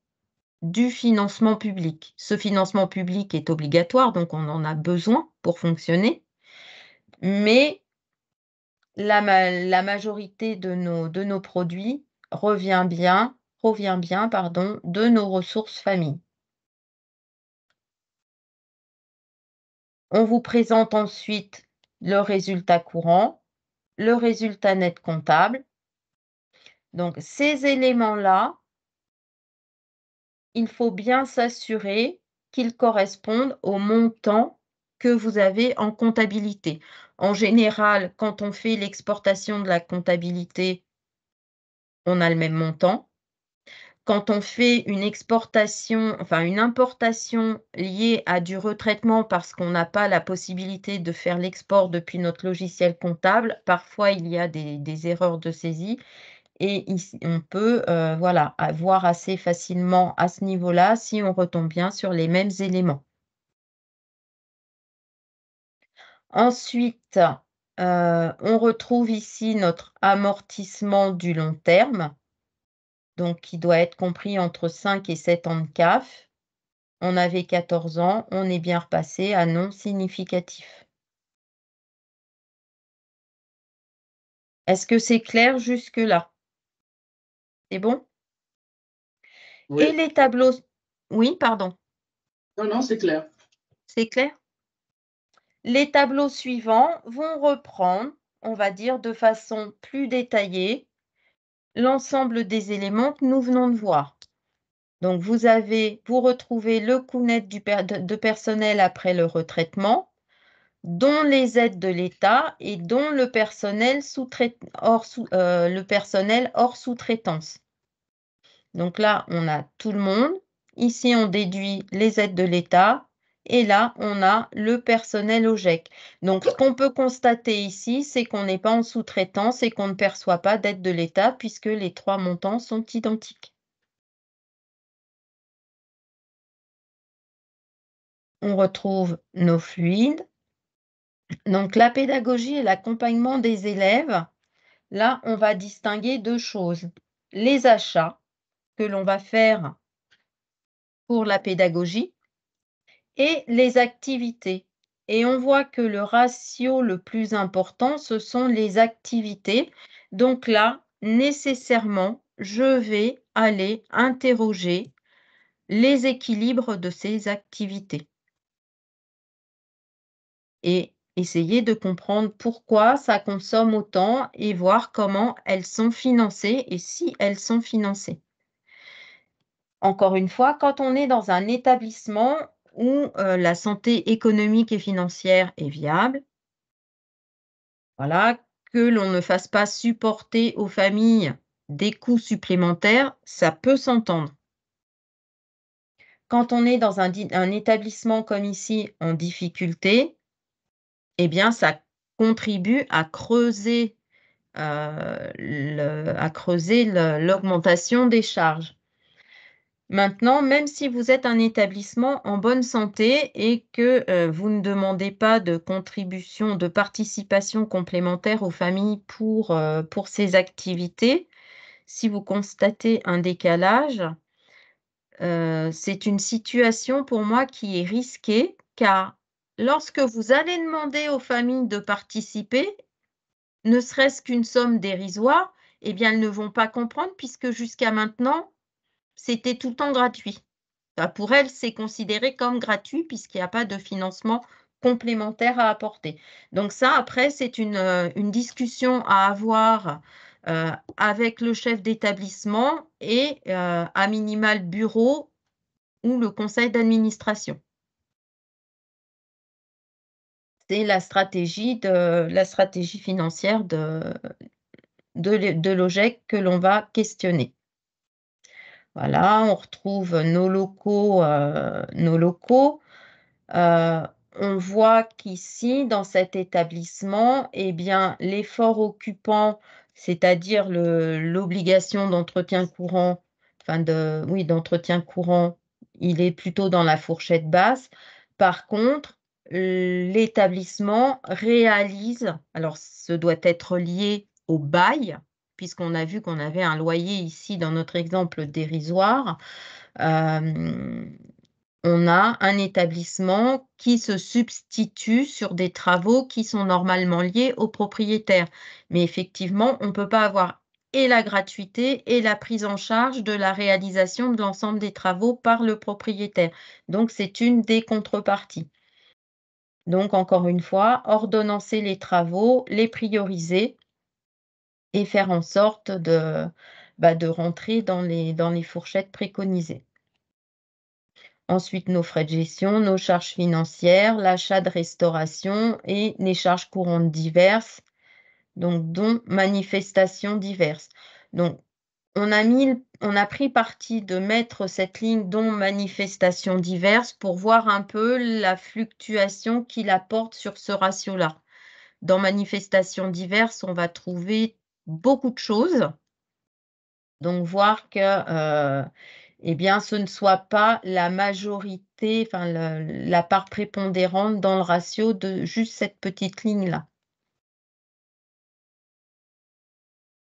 du financement public. Ce financement public est obligatoire, donc on en a besoin pour fonctionner, mais la majorité de nos produits provient bien, de nos ressources famille. On vous présente ensuite le résultat courant, le résultat net comptable. Donc, ces éléments-là, il faut bien s'assurer qu'ils correspondent au montant que vous avez en comptabilité. En général, quand on fait l'exportation de la comptabilité, on a le même montant. Quand on fait une exportation, enfin une importation liée à du retraitement parce qu'on n'a pas la possibilité de faire l'export depuis notre logiciel comptable, parfois il y a des erreurs de saisie et on peut voilà, avoir assez facilement à ce niveau-là si on retombe bien sur les mêmes éléments. Ensuite, on retrouve ici notre amortissement du long terme, donc qui doit être compris entre 5 et 7 ans de CAF. On avait 14 ans, on est bien repassé à non significatif. Est-ce que c'est clair jusque-là? C'est bon? Oui. Et les tableaux... Oui, pardon, Non, non, c'est clair. c'est clair? Les tableaux suivants vont reprendre, on va dire de façon plus détaillée, l'ensemble des éléments que nous venons de voir. Donc, vous retrouvez le coût net de personnel après le retraitement, dont les aides de l'État et dont le personnel hors sous-traitance. Donc là, on a tout le monde. Ici, on déduit les aides de l'État. Et là, on a le personnel OGEC. Donc, ce qu'on peut constater ici, c'est qu'on n'est pas en sous-traitance et qu'on ne perçoit pas d'aide de l'État puisque les trois montants sont identiques. On retrouve nos fluides. Donc, la pédagogie et l'accompagnement des élèves, là, on va distinguer deux choses. Les achats que l'on va faire pour la pédagogie et les activités. Et on voit que le ratio le plus important, ce sont les activités. Donc là, nécessairement, je vais aller interroger les équilibres de ces activités et essayer de comprendre pourquoi ça consomme autant et voir comment elles sont financées et si elles sont financées. Encore une fois, quand on est dans un établissement où la santé économique et financière est viable, voilà, que l'on ne fasse pas supporter aux familles des coûts supplémentaires, ça peut s'entendre. Quand on est dans un établissement comme ici en difficulté, eh bien, ça contribue à creuser l'augmentation des charges. Maintenant, même si vous êtes un établissement en bonne santé et que vous ne demandez pas de contribution, de participation complémentaire aux familles pour ces activités, si vous constatez un décalage, c'est une situation pour moi qui est risquée car lorsque vous allez demander aux familles de participer, ne serait-ce qu'une somme dérisoire, eh bien, elles ne vont pas comprendre puisque jusqu'à maintenant, c'était tout le temps gratuit. Pour elles, c'est considéré comme gratuit puisqu'il n'y a pas de financement complémentaire à apporter. Donc ça, après, c'est une discussion à avoir avec le chef d'établissement et à minima le bureau ou le conseil d'administration. C'est la stratégie financière de l'OGEC que l'on va questionner. Voilà, on retrouve nos locaux. On voit qu'ici, dans cet établissement, eh bien, l'effort occupant, c'est-à-dire l'obligation d'entretien courant, d'entretien courant, il est plutôt dans la fourchette basse. Par contre, l'établissement réalise, alors ce doit être lié au bail, puisqu'on a vu qu'on avait un loyer ici dans notre exemple dérisoire. On a un établissement qui se substitue sur des travaux qui sont normalement liés au propriétaire. Mais effectivement, on ne peut pas avoir et la gratuité et la prise en charge de la réalisation de l'ensemble des travaux par le propriétaire. Donc, c'est une des contreparties. Donc, encore une fois, ordonnancer les travaux, les prioriser et faire en sorte de rentrer dans les fourchettes préconisées. Ensuite, nos frais de gestion, nos charges financières, l'achat de restauration et les charges courantes diverses, donc dont manifestations diverses. Donc, on a pris parti de mettre cette ligne dont manifestations diverses pour voir un peu la fluctuation qu'il apporte sur ce ratio-là. Dans manifestations diverses, on va trouver beaucoup de choses. Donc, voir que eh bien, ce ne soit pas la majorité, enfin la part prépondérante dans le ratio de juste cette petite ligne-là.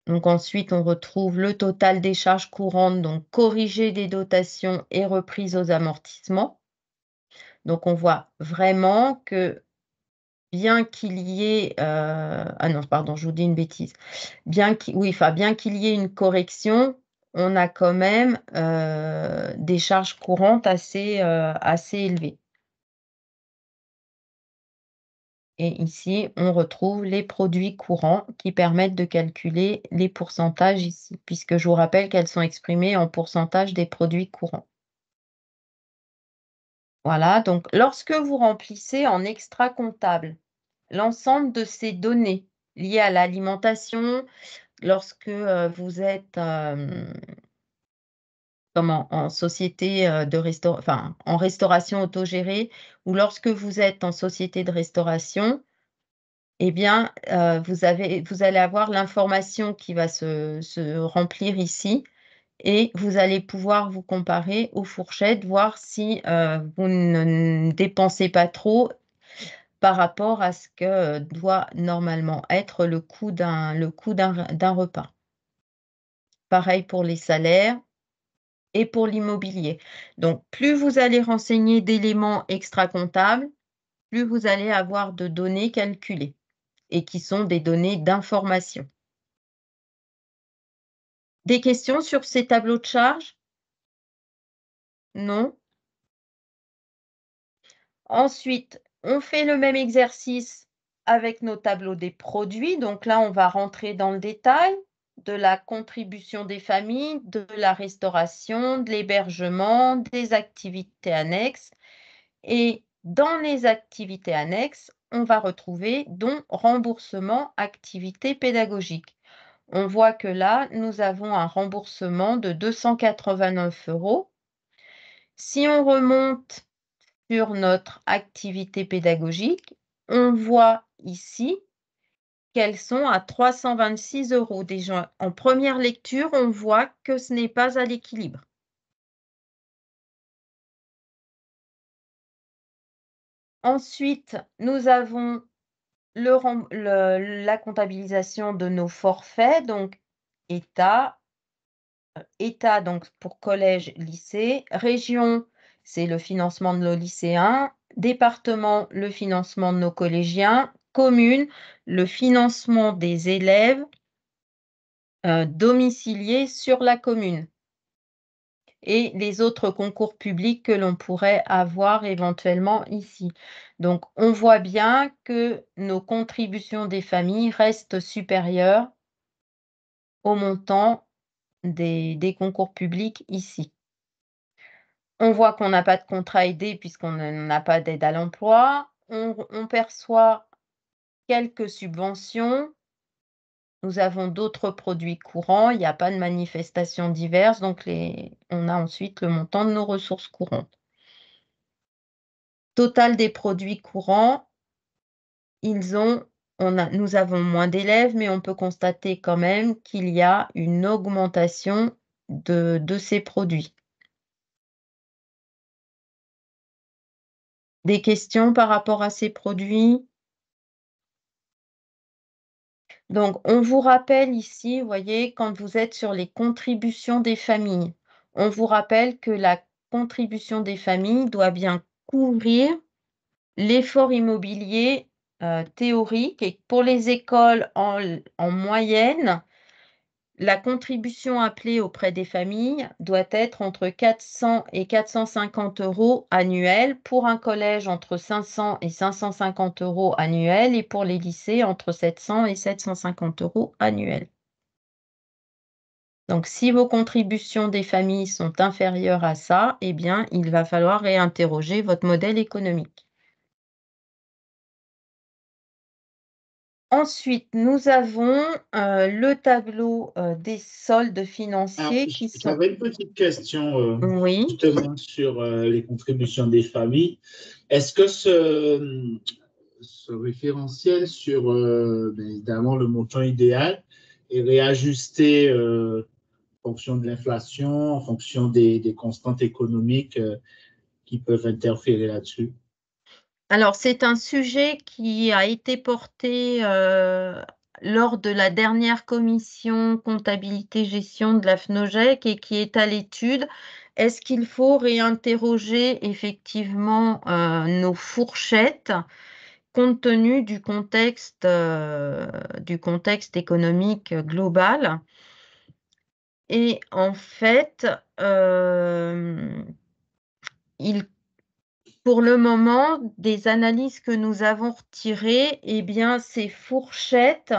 Donc ensuite, on retrouve le total des charges courantes, donc corrigé des dotations et reprise aux amortissements. Donc on voit vraiment que bien qu'il y ait... ah non, pardon, je vous dis une bêtise. Bien qu'il y ait une correction, on a quand même des charges courantes assez élevées. Et ici, on retrouve les produits courants qui permettent de calculer les pourcentages ici, puisque je vous rappelle qu'elles sont exprimées en pourcentage des produits courants. Voilà, donc lorsque vous remplissez en extra comptable l'ensemble de ces données liées à l'alimentation, lorsque vous êtes en société en restauration autogérée, ou lorsque vous êtes en société de restauration, eh bien, vous allez avoir l'information qui va se remplir ici et vous allez pouvoir vous comparer aux fourchettes, voir si vous ne dépensez pas trop par rapport à ce que doit normalement être le coût d'un repas. Pareil pour les salaires et pour l'immobilier. Donc, plus vous allez renseigner d'éléments extra-comptables, plus vous allez avoir de données calculées et qui sont des données d'information. Des questions sur ces tableaux de charges? Non? Ensuite, on fait le même exercice avec nos tableaux des produits. Donc là, on va rentrer dans le détail de la contribution des familles, de la restauration, de l'hébergement, des activités annexes. Et dans les activités annexes, on va retrouver dont remboursement activités pédagogiques. On voit que là, nous avons un remboursement de 289 €. Si on remonte sur notre activité pédagogique, on voit ici qu'elles sont à 326 €. Déjà, en première lecture, on voit que ce n'est pas à l'équilibre. Ensuite, nous avons la comptabilisation de nos forfaits, donc État, donc pour collège, lycée, région, c'est le financement de nos lycéens, département, le financement de nos collégiens, commune, le financement des élèves domiciliés sur la commune et les autres concours publics que l'on pourrait avoir éventuellement ici. Donc, on voit bien que nos contributions des familles restent supérieures au montant des concours publics ici. On voit qu'on n'a pas de contrat aidé puisqu'on n'a pas d'aide à l'emploi. On perçoit quelques subventions. Nous avons d'autres produits courants. Il n'y a pas de manifestations diverses. Donc, on a ensuite le montant de nos ressources courantes. Total des produits courants, nous avons moins d'élèves, mais on peut constater quand même qu'il y a une augmentation de ces produits. Des questions par rapport à ces produits? Donc, on vous rappelle ici, vous voyez, quand vous êtes sur les contributions des familles, on vous rappelle que la contribution des familles doit bien couvrir l'effort immobilier théorique et pour les écoles en moyenne, la contribution appelée auprès des familles doit être entre 400 et 450 € annuels, pour un collège entre 500 et 550 € annuels et pour les lycées entre 700 et 750 € annuels. Donc, si vos contributions des familles sont inférieures à ça, eh bien, il va falloir réinterroger votre modèle économique. Ensuite, nous avons le tableau des soldes Alors, financiers qui sont… j'avais une petite question Oui. justement sur les contributions des familles. Est-ce que ce référentiel sur évidemment le montant idéal est réajusté en fonction de l'inflation, en fonction des constantes économiques qui peuvent interférer là-dessus? Alors, c'est un sujet qui a été porté lors de la dernière commission comptabilité-gestion de la FNOGEC et qui est à l'étude. Est-ce qu'il faut réinterroger effectivement nos fourchettes compte tenu du contexte économique global? Et en fait, pour le moment, des analyses que nous avons retirées, eh bien, ces fourchettes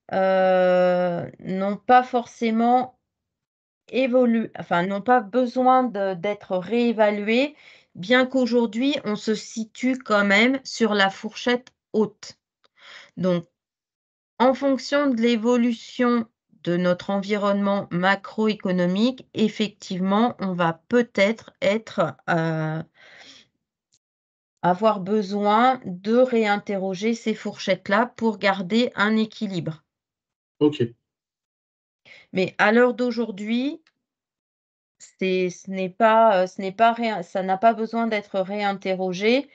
n'ont pas forcément évolué, enfin, n'ont pas besoin d'être réévaluées, bien qu'aujourd'hui, on se situe quand même sur la fourchette haute. Donc, en fonction de l'évolution de notre environnement macroéconomique, effectivement, on va peut-être avoir besoin de réinterroger ces fourchettes-là pour garder un équilibre. OK. Mais à l'heure d'aujourd'hui, ça n'a pas besoin d'être réinterrogé,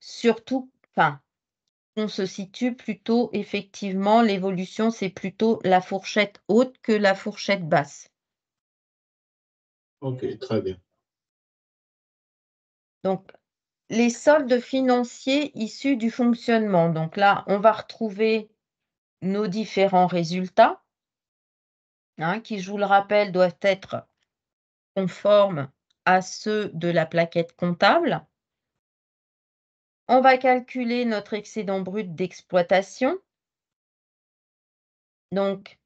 surtout, enfin, on se situe plutôt effectivement, l'évolution, c'est plutôt la fourchette haute que la fourchette basse. OK, très bien. Donc, les soldes financiers issus du fonctionnement. Donc là, on va retrouver nos différents résultats, qui, je vous le rappelle, doivent être conformes à ceux de la plaquette comptable. On va calculer notre excédent brut d'exploitation. Donc,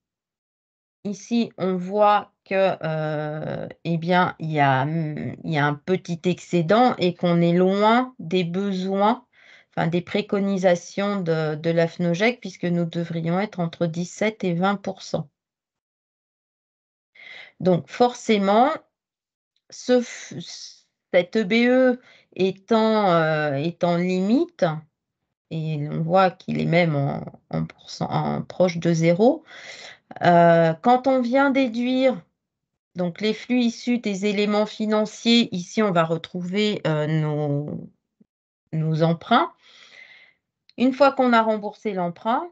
ici, on voit que, eh bien, il y a un petit excédent et qu'on est loin des besoins, enfin des préconisations de la FNOGEC, puisque nous devrions être entre 17 et 20%. Donc, forcément, cette EBE étant limite, et on voit qu'il est même en proche de 0, quand on vient déduire donc les flux issus des éléments financiers, ici on va retrouver nos emprunts. Une fois qu'on a remboursé l'emprunt,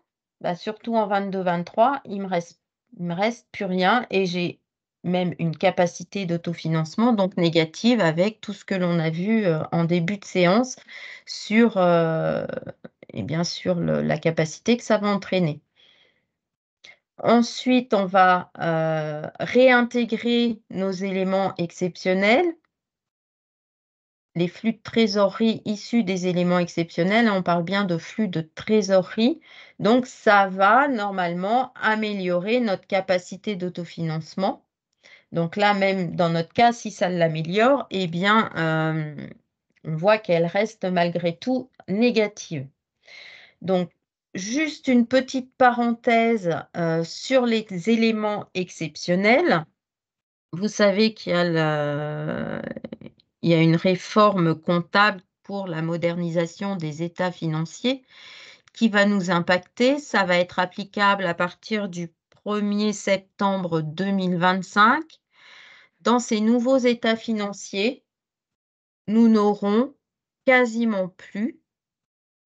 surtout en 22-23, il me reste plus rien et j'ai même une capacité d'autofinancement donc négative avec tout ce que l'on a vu en début de séance sur, et bien sûr la capacité que ça va entraîner. Ensuite, on va réintégrer nos éléments exceptionnels. Les flux de trésorerie issus des éléments exceptionnels, on parle bien de flux de trésorerie. Donc, ça va normalement améliorer notre capacité d'autofinancement. Donc là, même dans notre cas, si ça l'améliore, eh bien, on voit qu'elle reste malgré tout négative. Donc, juste une petite parenthèse sur les éléments exceptionnels. Vous savez qu'il y a une réforme comptable pour la modernisation des états financiers qui va nous impacter. Ça va être applicable à partir du 1er septembre 2025. Dans ces nouveaux états financiers, nous n'aurons quasiment plus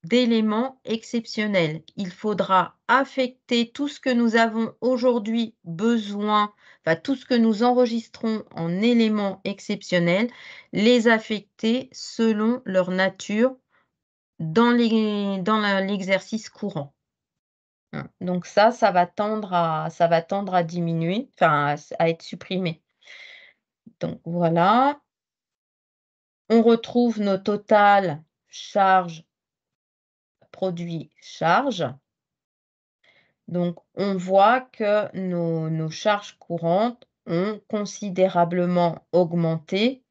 d'éléments exceptionnels. Il faudra affecter tout ce que nous avons aujourd'hui besoin, enfin tout ce que nous enregistrons en éléments exceptionnels, les affecter selon leur nature dans l'exercice courant. Donc ça va tendre à diminuer, enfin à être supprimé. Donc voilà. On retrouve nos totales charges, produits, charges. Donc on voit que nos charges courantes ont considérablement augmenté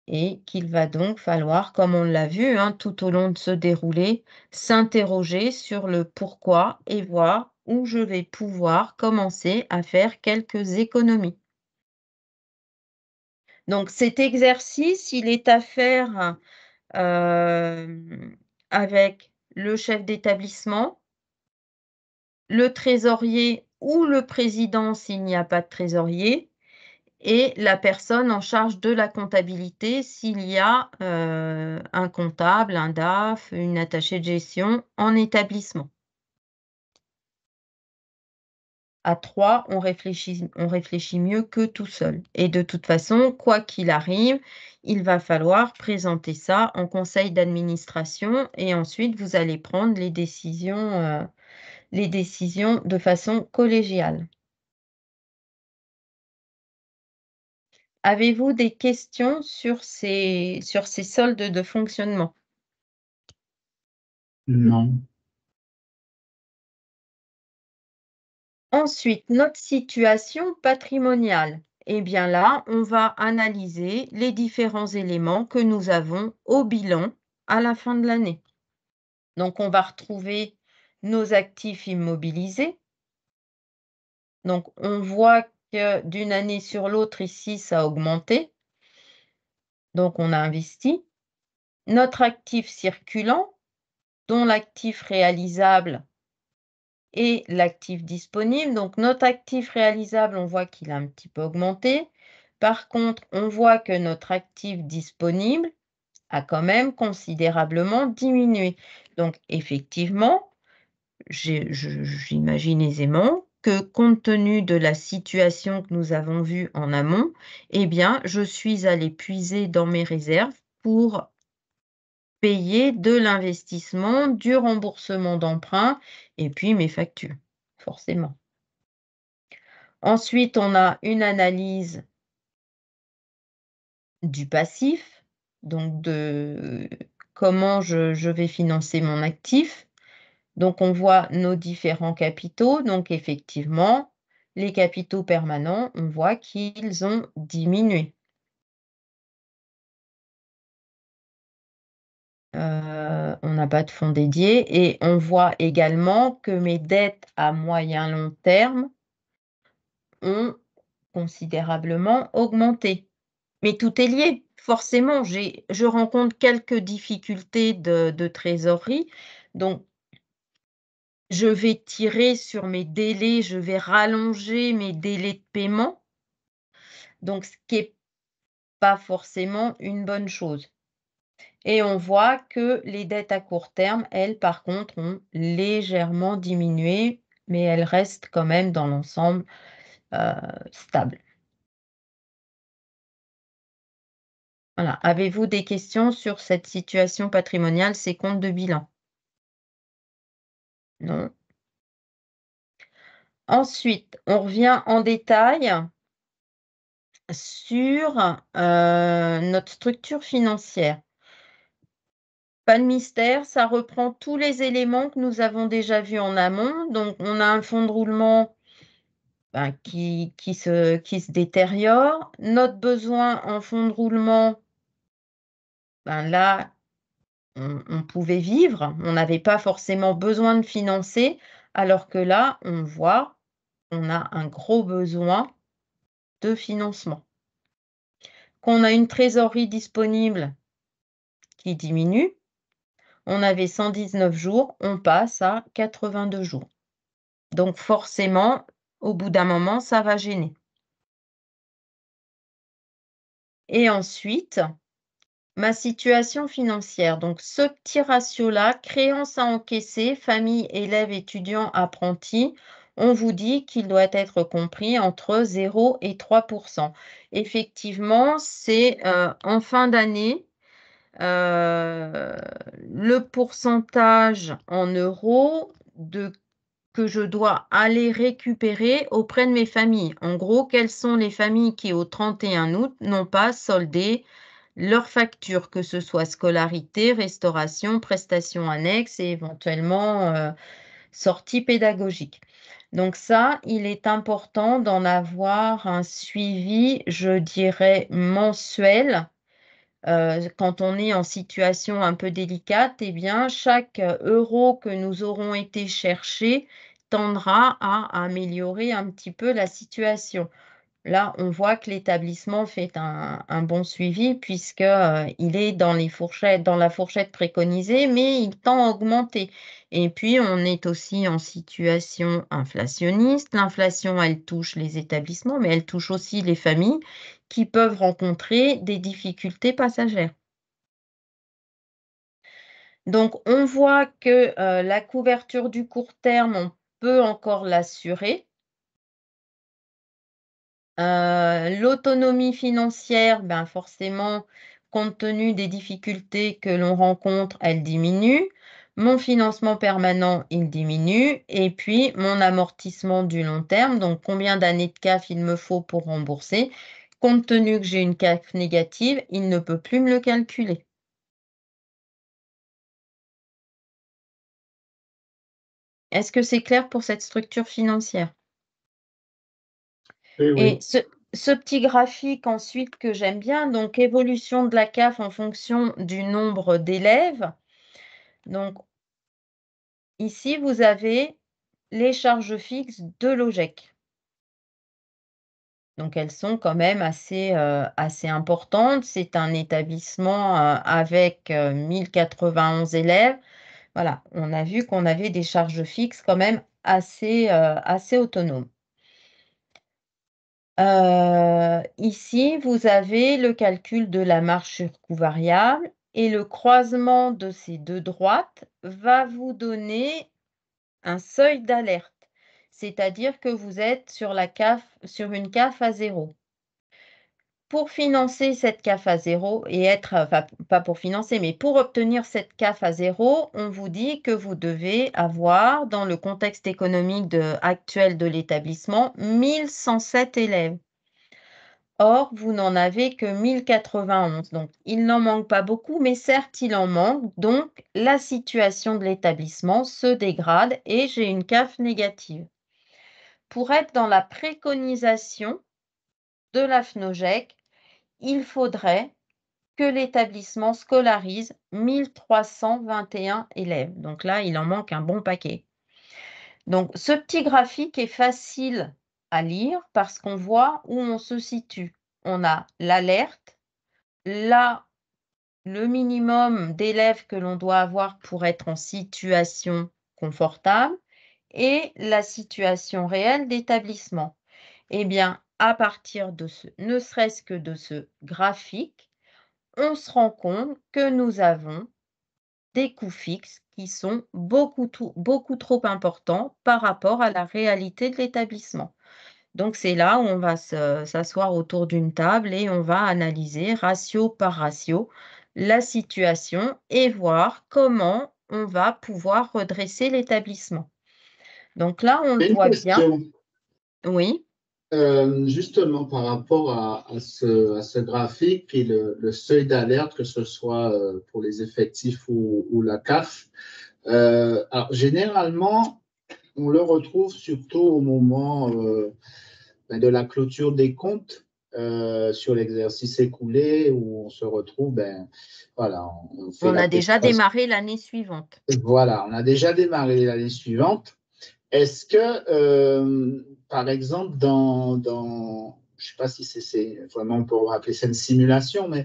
et qu'il va donc falloir, comme on l'a vu tout au long de ce déroulé, s'interroger sur le pourquoi et voir où je vais pouvoir commencer à faire quelques économies. Donc cet exercice, il est à faire avec le chef d'établissement, le trésorier ou le président s'il n'y a pas de trésorier, et la personne en charge de la comptabilité s'il y a un comptable, un DAF, une attachée de gestion en établissement. À 3, on réfléchit mieux que tout seul. Et de toute façon, quoi qu'il arrive, il va falloir présenter ça en conseil d'administration et ensuite vous allez prendre les décisions de façon collégiale. Avez-vous des questions sur ces soldes de fonctionnement? Non. Ensuite, notre situation patrimoniale. Eh bien là, on va analyser les différents éléments que nous avons au bilan à la fin de l'année. Donc, on va retrouver nos actifs immobilisés. Donc, on voit que d'une année sur l'autre, ici, ça a augmenté. Donc, on a investi. Notre actif circulant, dont l'actif réalisable et l'actif disponible. Donc, notre actif réalisable, on voit qu'il a un petit peu augmenté. Par contre, on voit que notre actif disponible a quand même considérablement diminué. Donc, effectivement, j'imagine aisément que compte tenu de la situation que nous avons vue en amont, eh bien, je suis allée puiser dans mes réserves pour payer de l'investissement, du remboursement d'emprunt et puis mes factures, forcément. Ensuite, on a une analyse du passif, donc de comment je vais financer mon actif. Donc, on voit nos différents capitaux. Donc, effectivement, les capitaux permanents, on voit qu'ils ont diminué. On n'a pas de fonds dédiés et on voit également que mes dettes à moyen long terme ont considérablement augmenté. Mais tout est lié. Forcément, je rencontre quelques difficultés de trésorerie. Donc, je vais tirer sur mes délais, je vais rallonger mes délais de paiement. Donc, ce qui n'est pas forcément une bonne chose. Et on voit que les dettes à court terme, elles, par contre, ont légèrement diminué, mais elles restent quand même dans l'ensemble stables. Voilà. Avez-vous des questions sur cette situation patrimoniale, ces comptes de bilan? Non. Ensuite, on revient en détail sur notre structure financière. Pas de mystère, ça reprend tous les éléments que nous avons déjà vus en amont. Donc, on a un fonds de roulement qui se détériore. Notre besoin en fonds de roulement, là, on pouvait vivre, on n'avait pas forcément besoin de financer, alors que là, on voit, on a un gros besoin de financement. Qu'on a une trésorerie disponible qui diminue, on avait 119 jours, on passe à 82 jours. Donc forcément, au bout d'un moment, ça va gêner. Et ensuite, ma situation financière. Donc, ce petit ratio-là, créances à encaisser, famille, élèves, étudiants, apprentis, on vous dit qu'il doit être compris entre 0 et 3%. Effectivement, c'est en fin d'année, le pourcentage en euros que je dois aller récupérer auprès de mes familles. En gros, quelles sont les familles qui, au 31 août, n'ont pas soldé leurs factures, que ce soit scolarité, restauration, prestations annexes et éventuellement sortie pédagogique. Donc ça, il est important d'en avoir un suivi, je dirais, mensuel. Quand on est en situation un peu délicate, eh bien, chaque euro que nous aurons été chercher tendra à améliorer un petit peu la situation. Là, on voit que l'établissement fait un bon suivi puisque, il est dans la fourchette préconisée, mais il tend à augmenter. Et puis, on est aussi en situation inflationniste. L'inflation, elle touche les établissements, mais elle touche aussi les familles qui peuvent rencontrer des difficultés passagères. Donc, on voit que, la couverture du court terme, on peut encore l'assurer. L'autonomie financière, ben forcément, compte tenu des difficultés que l'on rencontre, elle diminue. Mon financement permanent, il diminue. Et puis, mon amortissement du long terme, donc combien d'années de CAF il me faut pour rembourser. Compte tenu que j'ai une CAF négative, il ne peut plus me le calculer. Est-ce que c'est clair pour cette structure financière? Oui, Et oui. ce petit graphique ensuite que j'aime bien, donc évolution de la CAF en fonction du nombre d'élèves. Donc ici, vous avez les charges fixes de l'OGEC. Donc elles sont quand même assez importantes. C'est un établissement avec 1091 élèves. Voilà, on a vu qu'on avait des charges fixes quand même assez autonomes. Ici, vous avez le calcul de la marge sur coût variable et le croisement de ces deux droites va vous donner un seuil d'alerte, c'est-à-dire que vous êtes sur une CAF à 0. Pour financer cette CAF à 0 enfin pas pour financer, mais pour obtenir cette CAF à 0, on vous dit que vous devez avoir, dans le contexte économique actuel de l'établissement, 1107 élèves. Or, vous n'en avez que 1091. Donc, il n'en manque pas beaucoup, mais certes, il en manque. Donc, la situation de l'établissement se dégrade et j'ai une CAF négative. Pour être dans la préconisation de la FNOGEC, il faudrait que l'établissement scolarise 1321 élèves. Donc là, il en manque un bon paquet. Donc, ce petit graphique est facile à lire parce qu'on voit où on se situe. On a l'alerte, là, le minimum d'élèves que l'on doit avoir pour être en situation confortable et la situation réelle d'établissement. Eh bien, à partir de ne serait-ce que de ce graphique, on se rend compte que nous avons des coûts fixes qui sont beaucoup trop importants par rapport à la réalité de l'établissement. Donc, c'est là où on va s'asseoir autour d'une table et on va analyser ratio par ratio la situation et voir comment on va pouvoir redresser l'établissement. Donc là, on le Une voit bien. question. Oui, Justement, par rapport à ce graphique et le seuil d'alerte, que ce soit pour les effectifs ou la CAF, alors généralement, on le retrouve surtout au moment de la clôture des comptes sur l'exercice écoulé, où on se retrouve, voilà, on fait on a déjà l'attestation. démarré l'année suivante. Voilà, on a déjà démarré l'année suivante. Est-ce que, par exemple, je ne sais pas si c'est vraiment, on peut appeler ça une simulation, mais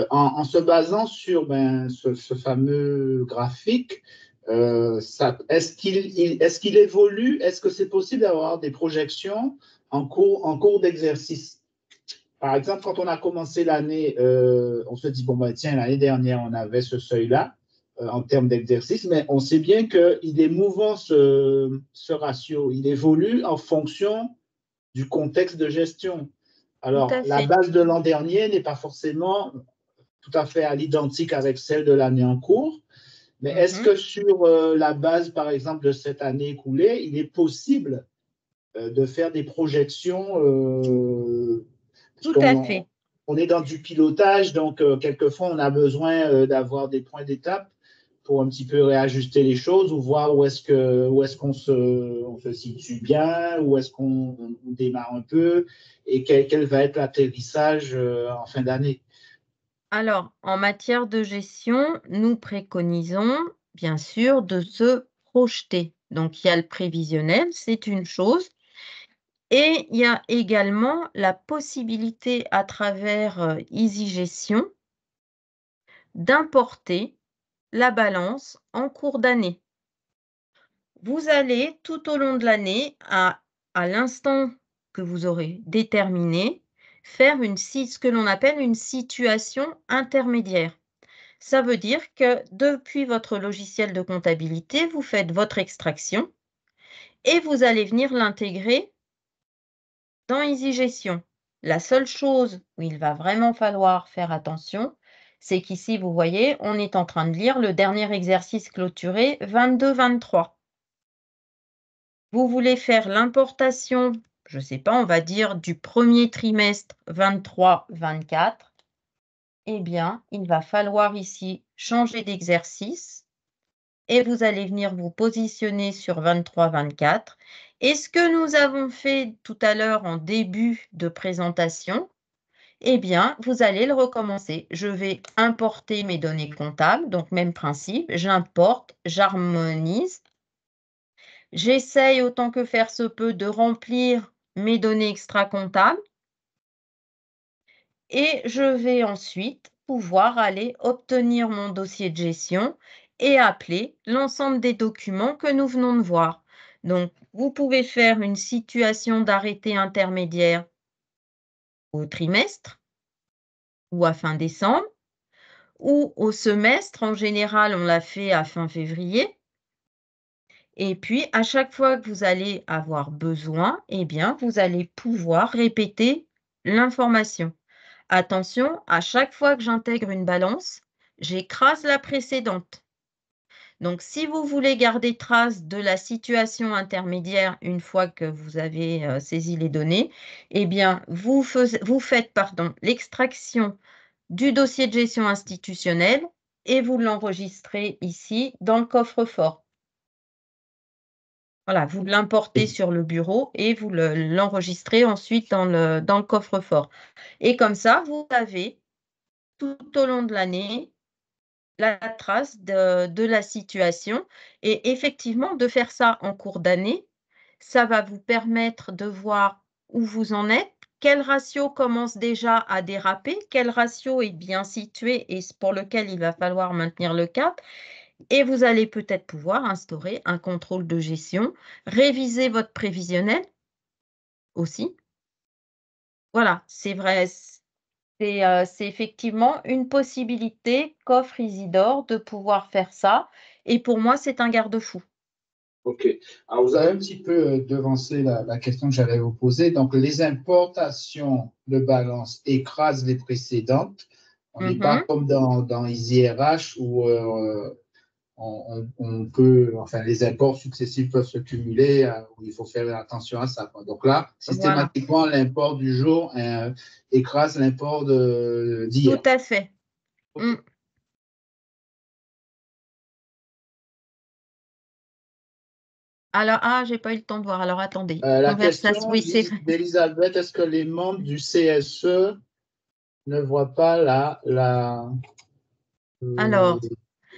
en se basant sur ce fameux graphique, est-ce qu'il évolue? Est-ce que c'est possible d'avoir des projections en cours d'exercice? Par exemple, quand on a commencé l'année, on se dit, bon, bah, tiens, l'année dernière, on avait ce seuil-là en termes d'exercice, mais on sait bien qu'il est mouvant, ce ratio. Il évolue en fonction du contexte de gestion. Tout Alors, à la fait. base de l'an dernier n'est pas forcément tout à fait à l'identique avec celle de l'année en cours, mais est-ce que sur la base, par exemple, de cette année écoulée, il est possible de faire des projections Tout à fait. on est dans du pilotage, donc quelquefois on a besoin d'avoir des points d'étape pour un petit peu réajuster les choses ou voir où est-ce qu'on se situe bien, où est-ce qu'on démarre un peu et quel va être l'atterrissage en fin d'année. Alors, en matière de gestion, nous préconisons, bien sûr, de se projeter. Donc, il y a le prévisionnel, c'est une chose. Et il y a également la possibilité, à travers EasyGestion, d'importer la balance en cours d'année. Vous allez, tout au long de l'année, à l'instant que vous aurez déterminé, faire ce que l'on appelle une situation intermédiaire. Ça veut dire que depuis votre logiciel de comptabilité, vous faites votre extraction et vous allez venir l'intégrer dans EasyGestion. La seule chose où il va vraiment falloir faire attention, c'est qu'ici, vous voyez, on est en train de lire le dernier exercice clôturé 22-23. Vous voulez faire l'importation, je ne sais pas, on va dire du premier trimestre 23-24. Eh bien, il va falloir ici changer d'exercice et vous allez venir vous positionner sur 23-24. Et ce que nous avons fait tout à l'heure en début de présentation, eh bien, vous allez le recommencer. Je vais importer mes données comptables, donc même principe, j'importe, j'harmonise. J'essaye autant que faire se peut de remplir mes données extra-comptables et je vais ensuite pouvoir aller obtenir mon dossier de gestion et appeler l'ensemble des documents que nous venons de voir. Donc, vous pouvez faire une situation d'arrêté intermédiaire au trimestre ou à fin décembre ou au semestre. En général, on l'a fait à fin février. Et puis, à chaque fois que vous allez avoir besoin, eh bien, vous allez pouvoir répéter l'information. Attention, à chaque fois que j'intègre une balance, j'écrase la précédente. Donc, si vous voulez garder trace de la situation intermédiaire une fois que vous avez saisi les données, eh bien, vous faites l'extraction du dossier de gestion institutionnelle et vous l'enregistrez ici dans le coffre-fort. Voilà, vous l'importez sur le bureau et vous l'enregistrez ensuite dans le coffre-fort. Et comme ça, vous avez tout au long de l'année la trace de la situation. Et effectivement, de faire ça en cours d'année, ça va vous permettre de voir où vous en êtes, quel ratio commence déjà à déraper, quel ratio est bien situé et pour lequel il va falloir maintenir le cap. Et vous allez peut-être pouvoir instaurer un contrôle de gestion, réviser votre prévisionnel aussi. Voilà, c'est vrai, c'est effectivement une possibilité qu'offre Isidore de pouvoir faire ça. Et pour moi, c'est un garde-fou. OK. Alors, vous avez un petit peu devancé la question que j'allais vous poser. Donc, les importations de balance écrasent les précédentes. On n'est pas comme dans EasyRH où on peut, enfin, les imports successifs peuvent se cumuler, où il faut faire attention à ça, quoi. Donc là, systématiquement, voilà, l'import du jour écrase l'import d'hier. Tout à fait. Okay. Alors, j'ai pas eu le temps de voir. Alors, attendez. La question d'Elisabeth, est-ce que les membres du CSE ne voient pas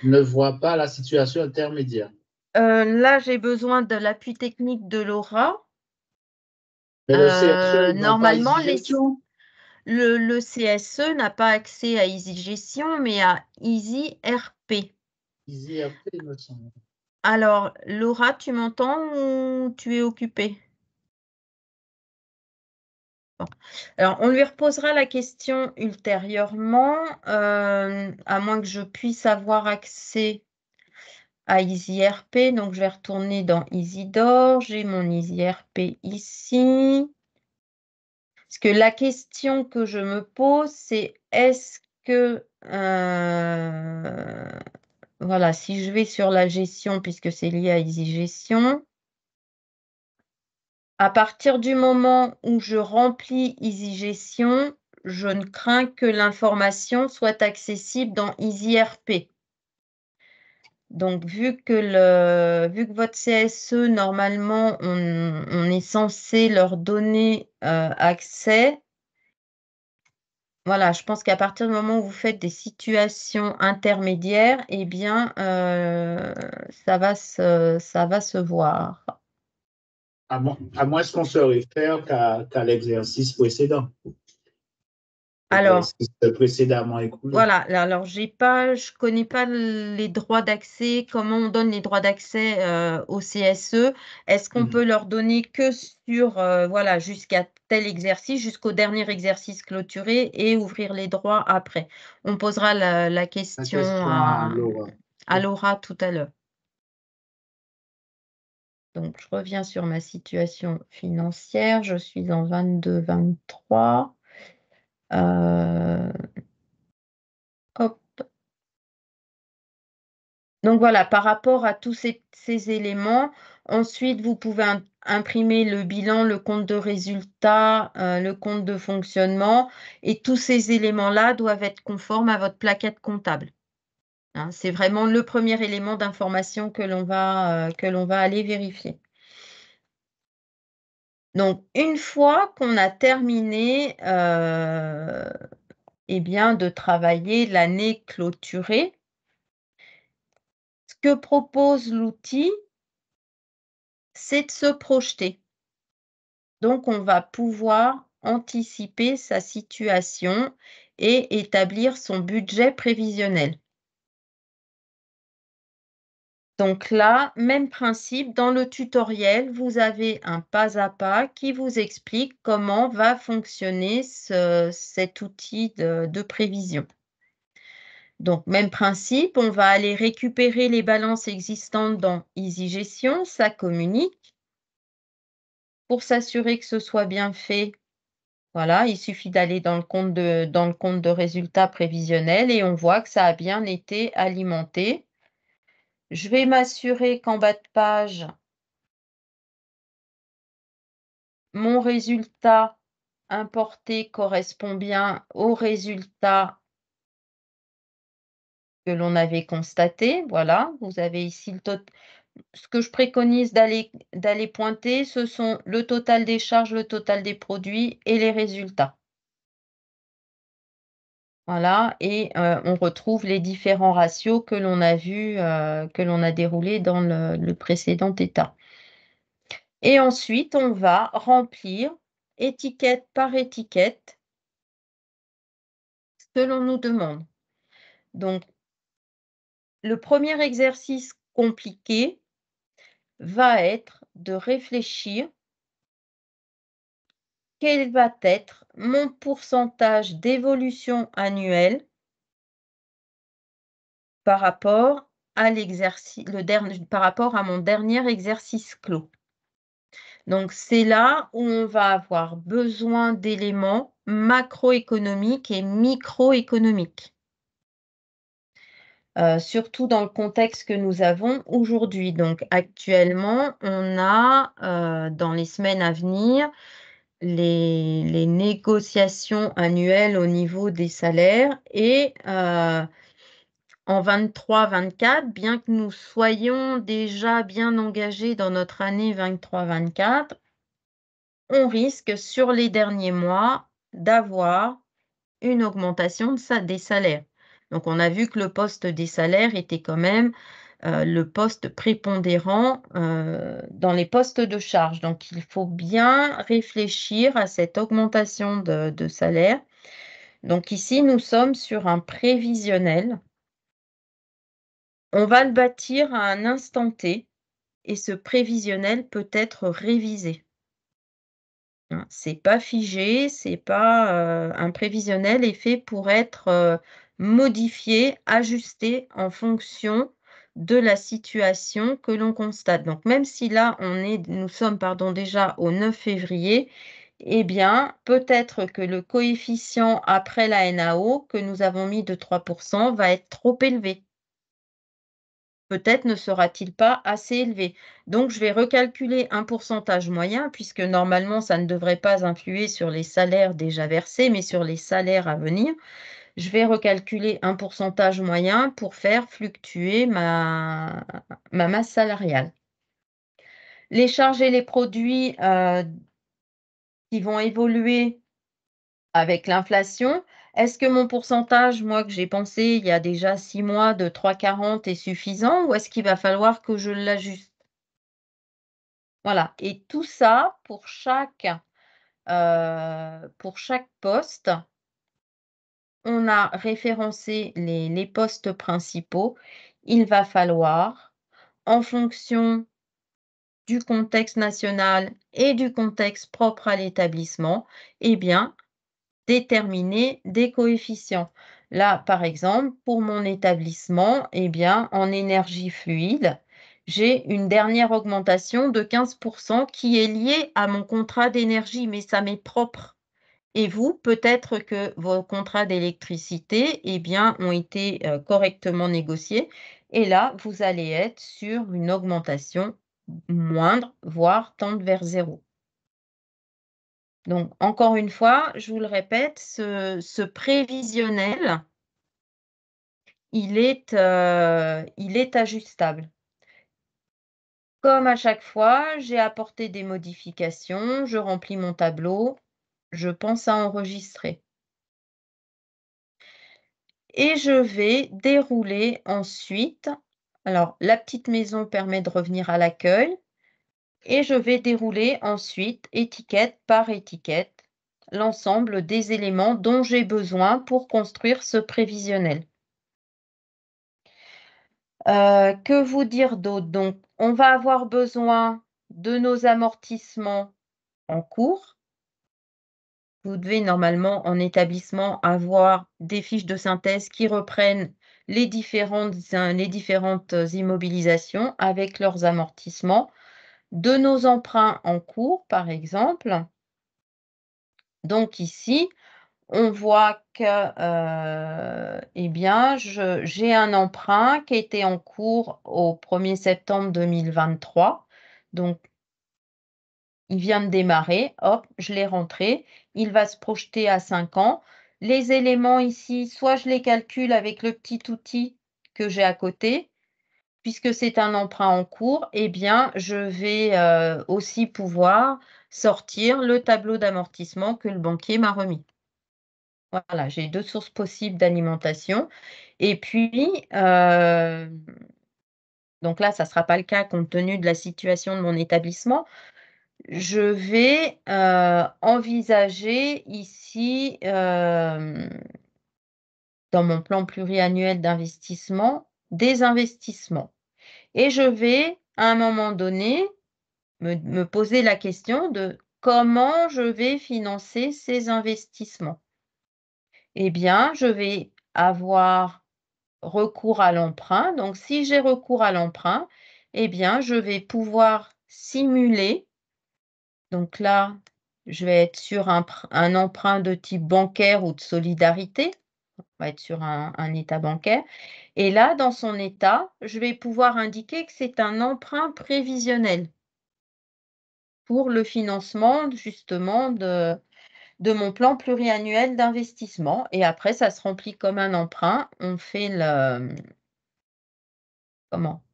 ne voient pas la situation intermédiaire? Là, j'ai besoin de l'appui technique de Laura. Mais le CSE, normalement, le CSE n'a pas accès à EasyGestion, mais à EasyRP. EasyRP, il me semble. Alors, Laura, tu m'entends ou tu es occupée? Alors, on lui reposera la question ultérieurement, à moins que je puisse avoir accès à EasyRP. Donc, je vais retourner dans Isidore. J'ai mon EasyRP ici. Parce que la question que je me pose, c'est est-ce que, voilà, si je vais sur la gestion, puisque c'est lié à EasyGestion, à partir du moment où je remplis EasyGestion, je ne crains que l'information soit accessible dans EasyRP. Donc, vu que votre CSE, normalement, on est censé leur donner accès, voilà, je pense qu'à partir du moment où vous faites des situations intermédiaires, eh bien, ça va se voir. À moins qu'on se réfère qu'à l'exercice précédent. Alors, L'exercice précédemment écoulé. voilà, alors je connais pas les droits d'accès, comment on donne les droits d'accès au CSE. Est-ce qu'on peut leur donner que sur, voilà, jusqu'à tel exercice, jusqu'au dernier exercice clôturé et ouvrir les droits après? On posera la question à Laura tout à l'heure. Donc, je reviens sur ma situation financière. Je suis en 22-23. Hop. Donc voilà, par rapport à tous ces éléments, ensuite, vous pouvez imprimer le bilan, le compte de résultat, le compte de fonctionnement, et tous ces éléments-là doivent être conformes à votre plaquette comptable. Hein, c'est vraiment le premier élément d'information que l'on va aller vérifier. Donc, une fois qu'on a terminé eh bien, de travailler l'année clôturée, ce que propose l'outil, c'est de se projeter. Donc, on va pouvoir anticiper sa situation et établir son budget prévisionnel. Donc là, même principe, dans le tutoriel, vous avez un pas à pas qui vous explique comment va fonctionner cet outil de prévision. Donc, même principe, on va aller récupérer les balances existantes dans EasyGestion, ça communique. Pour s'assurer que ce soit bien fait, voilà, il suffit d'aller dans le compte de résultats prévisionnels et on voit que ça a bien été alimenté. Je vais m'assurer qu'en bas de page, mon résultat importé correspond bien au résultat que l'on avait constaté. Voilà, vous avez ici ce que je préconise d'aller pointer, ce sont le total des charges, le total des produits et les résultats. Voilà, et on retrouve les différents ratios que l'on a vus, que l'on a déroulés dans le précédent état. Et ensuite, on va remplir étiquette par étiquette ce que l'on nous demande. Donc, le premier exercice compliqué va être de réfléchir quel va être mon pourcentage d'évolution annuelle par rapport à par rapport à mon dernier exercice clos. Donc, c'est là où on va avoir besoin d'éléments macroéconomiques et microéconomiques. Surtout dans le contexte que nous avons aujourd'hui. Donc, actuellement, on a, dans les semaines à venir, les négociations annuelles au niveau des salaires et en 23-24, bien que nous soyons déjà bien engagés dans notre année 23-24, on risque sur les derniers mois d'avoir une augmentation des salaires. Donc, on a vu que le poste des salaires était quand même le poste prépondérant dans les postes de charge. Donc, il faut bien réfléchir à cette augmentation de salaire. Donc, ici, nous sommes sur un prévisionnel. On va le bâtir à un instant T et ce prévisionnel peut être révisé. Hein, c'est pas figé, c'est pas, un prévisionnel est fait pour être, modifié, ajusté en fonction de la situation que l'on constate. Donc même si là nous sommes pardon, déjà au 9 février, eh bien, peut-être que le coefficient après la NAO que nous avons mis de 3 va être trop élevé. Peut-être ne sera-t-il pas assez élevé. Donc, je vais recalculer un pourcentage moyen, puisque normalement, ça ne devrait pas influer sur les salaires déjà versés, mais sur les salaires à venir. Je vais recalculer un pourcentage moyen pour faire fluctuer ma masse salariale. Les charges et les produits qui vont évoluer avec l'inflation, est-ce que mon pourcentage, moi, que j'ai pensé il y a déjà 6 mois de 3,40 est suffisant ou est-ce qu'il va falloir que je l'ajuste? Voilà, et tout ça pour chaque poste, on a référencé les postes principaux. Il va falloir, en fonction du contexte national et du contexte propre à l'établissement, eh bien, déterminer des coefficients. Là, par exemple, pour mon établissement, eh bien, en énergie fluide, j'ai une dernière augmentation de 15 qui est liée à mon contrat d'énergie, mais ça m'est propre. Et vous, peut-être que vos contrats d'électricité, eh bien, ont été correctement négociés. Et là, vous allez être sur une augmentation moindre, voire tendre vers zéro. Donc, encore une fois, je vous le répète, ce prévisionnel, il est ajustable. Comme à chaque fois, j'ai apporté des modifications, je remplis mon tableau, je pense à enregistrer. Et je vais dérouler ensuite. Alors, la petite maison permet de revenir à l'accueil. Et je vais dérouler ensuite, étiquette par étiquette, l'ensemble des éléments dont j'ai besoin pour construire ce prévisionnel. Que vous dire d'autre? Donc, on va avoir besoin de nos amortissements en cours. Vous devez normalement en établissement avoir des fiches de synthèse qui reprennent les différentes immobilisations avec leurs amortissements, de nos emprunts en cours, par exemple. Donc ici, on voit que, eh bien, j'ai un emprunt qui était en cours au 1er septembre 2023. Donc, il vient de démarrer, hop, je l'ai rentré. Il va se projeter à 5 ans. Les éléments ici, soit je les calcule avec le petit outil que j'ai à côté, puisque c'est un emprunt en cours, eh bien, je vais aussi pouvoir sortir le tableau d'amortissement que le banquier m'a remis. Voilà, j'ai 2 sources possibles d'alimentation et puis, donc là, ça ne sera pas le cas compte tenu de la situation de mon établissement. Je vais, envisager ici, dans mon plan pluriannuel d'investissement, des investissements et je vais, à un moment donné, me poser la question de comment je vais financer ces investissements? Eh bien, je vais avoir recours à l'emprunt. Donc, si j'ai recours à l'emprunt, eh bien, je vais pouvoir simuler. Donc là, je vais être sur un emprunt de type bancaire ou de solidarité. On va être sur un état bancaire. Et là, dans son état, je vais pouvoir indiquer que c'est un emprunt prévisionnel pour le financement justement de mon plan pluriannuel d'investissement. Et après, ça se remplit comme un emprunt. On fait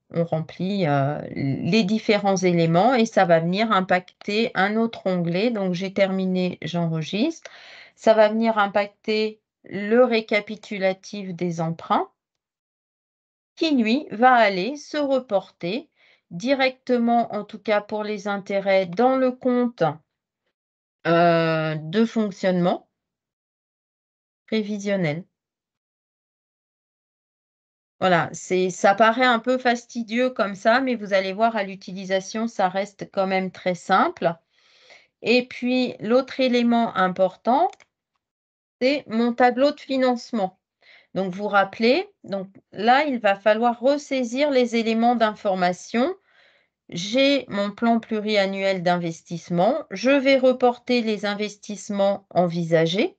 on remplit les différents éléments et ça va venir impacter un autre onglet. Donc, j'ai terminé, j'enregistre. Ça va venir impacter le récapitulatif des emprunts qui, lui, va aller se reporter directement, en tout cas pour les intérêts, dans le compte de fonctionnement prévisionnel. Voilà, ça paraît un peu fastidieux comme ça, mais vous allez voir à l'utilisation, ça reste quand même très simple. Et puis, l'autre élément important, c'est mon tableau de financement. Donc, vous rappelez, donc là, il va falloir ressaisir les éléments d'information. J'ai mon plan pluriannuel d'investissement. Je vais reporter les investissements envisagés.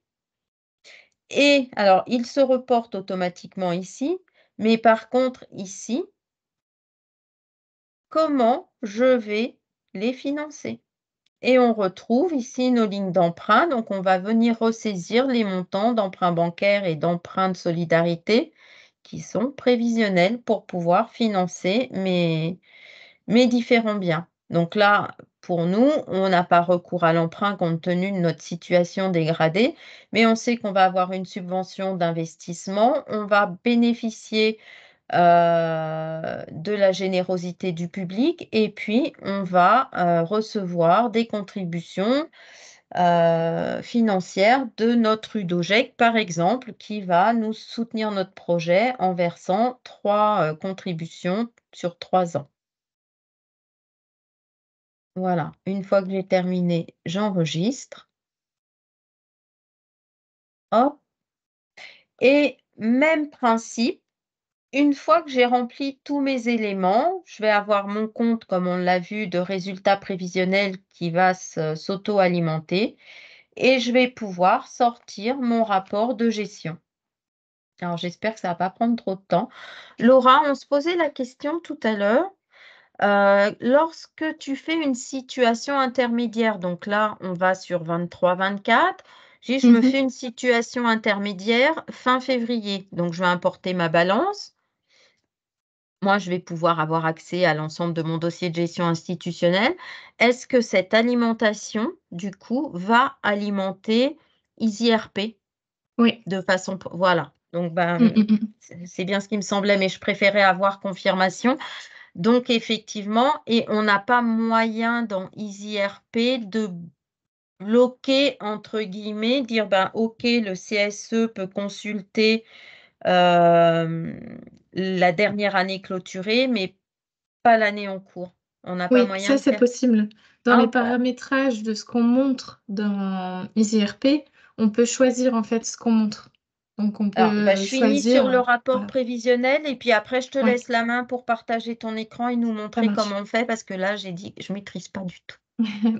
Et alors, il se reporte automatiquement ici, mais par contre, ici, comment je vais les financer? Et on retrouve ici nos lignes d'emprunt. Donc, on va venir ressaisir les montants d'emprunt bancaire et d'emprunt de solidarité qui sont prévisionnels pour pouvoir financer mes différents biens. Donc là, pour nous, on n'a pas recours à l'emprunt compte tenu de notre situation dégradée, mais on sait qu'on va avoir une subvention d'investissement, on va bénéficier de la générosité du public et puis on va recevoir des contributions financières de notre UDOGEC, par exemple, qui va nous soutenir notre projet en versant 3 contributions sur 3 ans. Voilà, une fois que j'ai terminé, j'enregistre. Hop. Et même principe, une fois que j'ai rempli tous mes éléments, je vais avoir mon compte, comme on l'a vu, de résultats prévisionnels qui va s'auto-alimenter et je vais pouvoir sortir mon rapport de gestion. Alors, j'espère que ça ne va pas prendre trop de temps. Laura, on se posait la question tout à l'heure. Lorsque tu fais une situation intermédiaire, donc là, on va sur 23-24, je me fais une situation intermédiaire fin février. Donc, je vais importer ma balance. Moi, je vais pouvoir avoir accès à l'ensemble de mon dossier de gestion institutionnelle. Est-ce que cette alimentation, du coup, va alimenter EasyRP Oui. de façon... Voilà. Donc, Mm. c'est bien ce qui me semblait, mais je préférais avoir confirmation. Donc, effectivement, et on n'a pas moyen dans EasyRP de bloquer, entre guillemets, dire, OK, le CSE peut consulter la dernière année clôturée, mais pas l'année en cours. On n'a pas Oui, moyen ça de c'est faire. possible. Dans les Ah, paramétrages de ce qu'on montre dans EasyRP, on peut choisir en fait ce qu'on montre. Donc on alors, peut je finis sur le choisir. rapport Voilà. prévisionnel et puis après, je te Ouais, laisse la main pour partager ton écran et nous ça montrer marche. comment on fait parce que là, j'ai dit que je ne maîtrise pas du tout.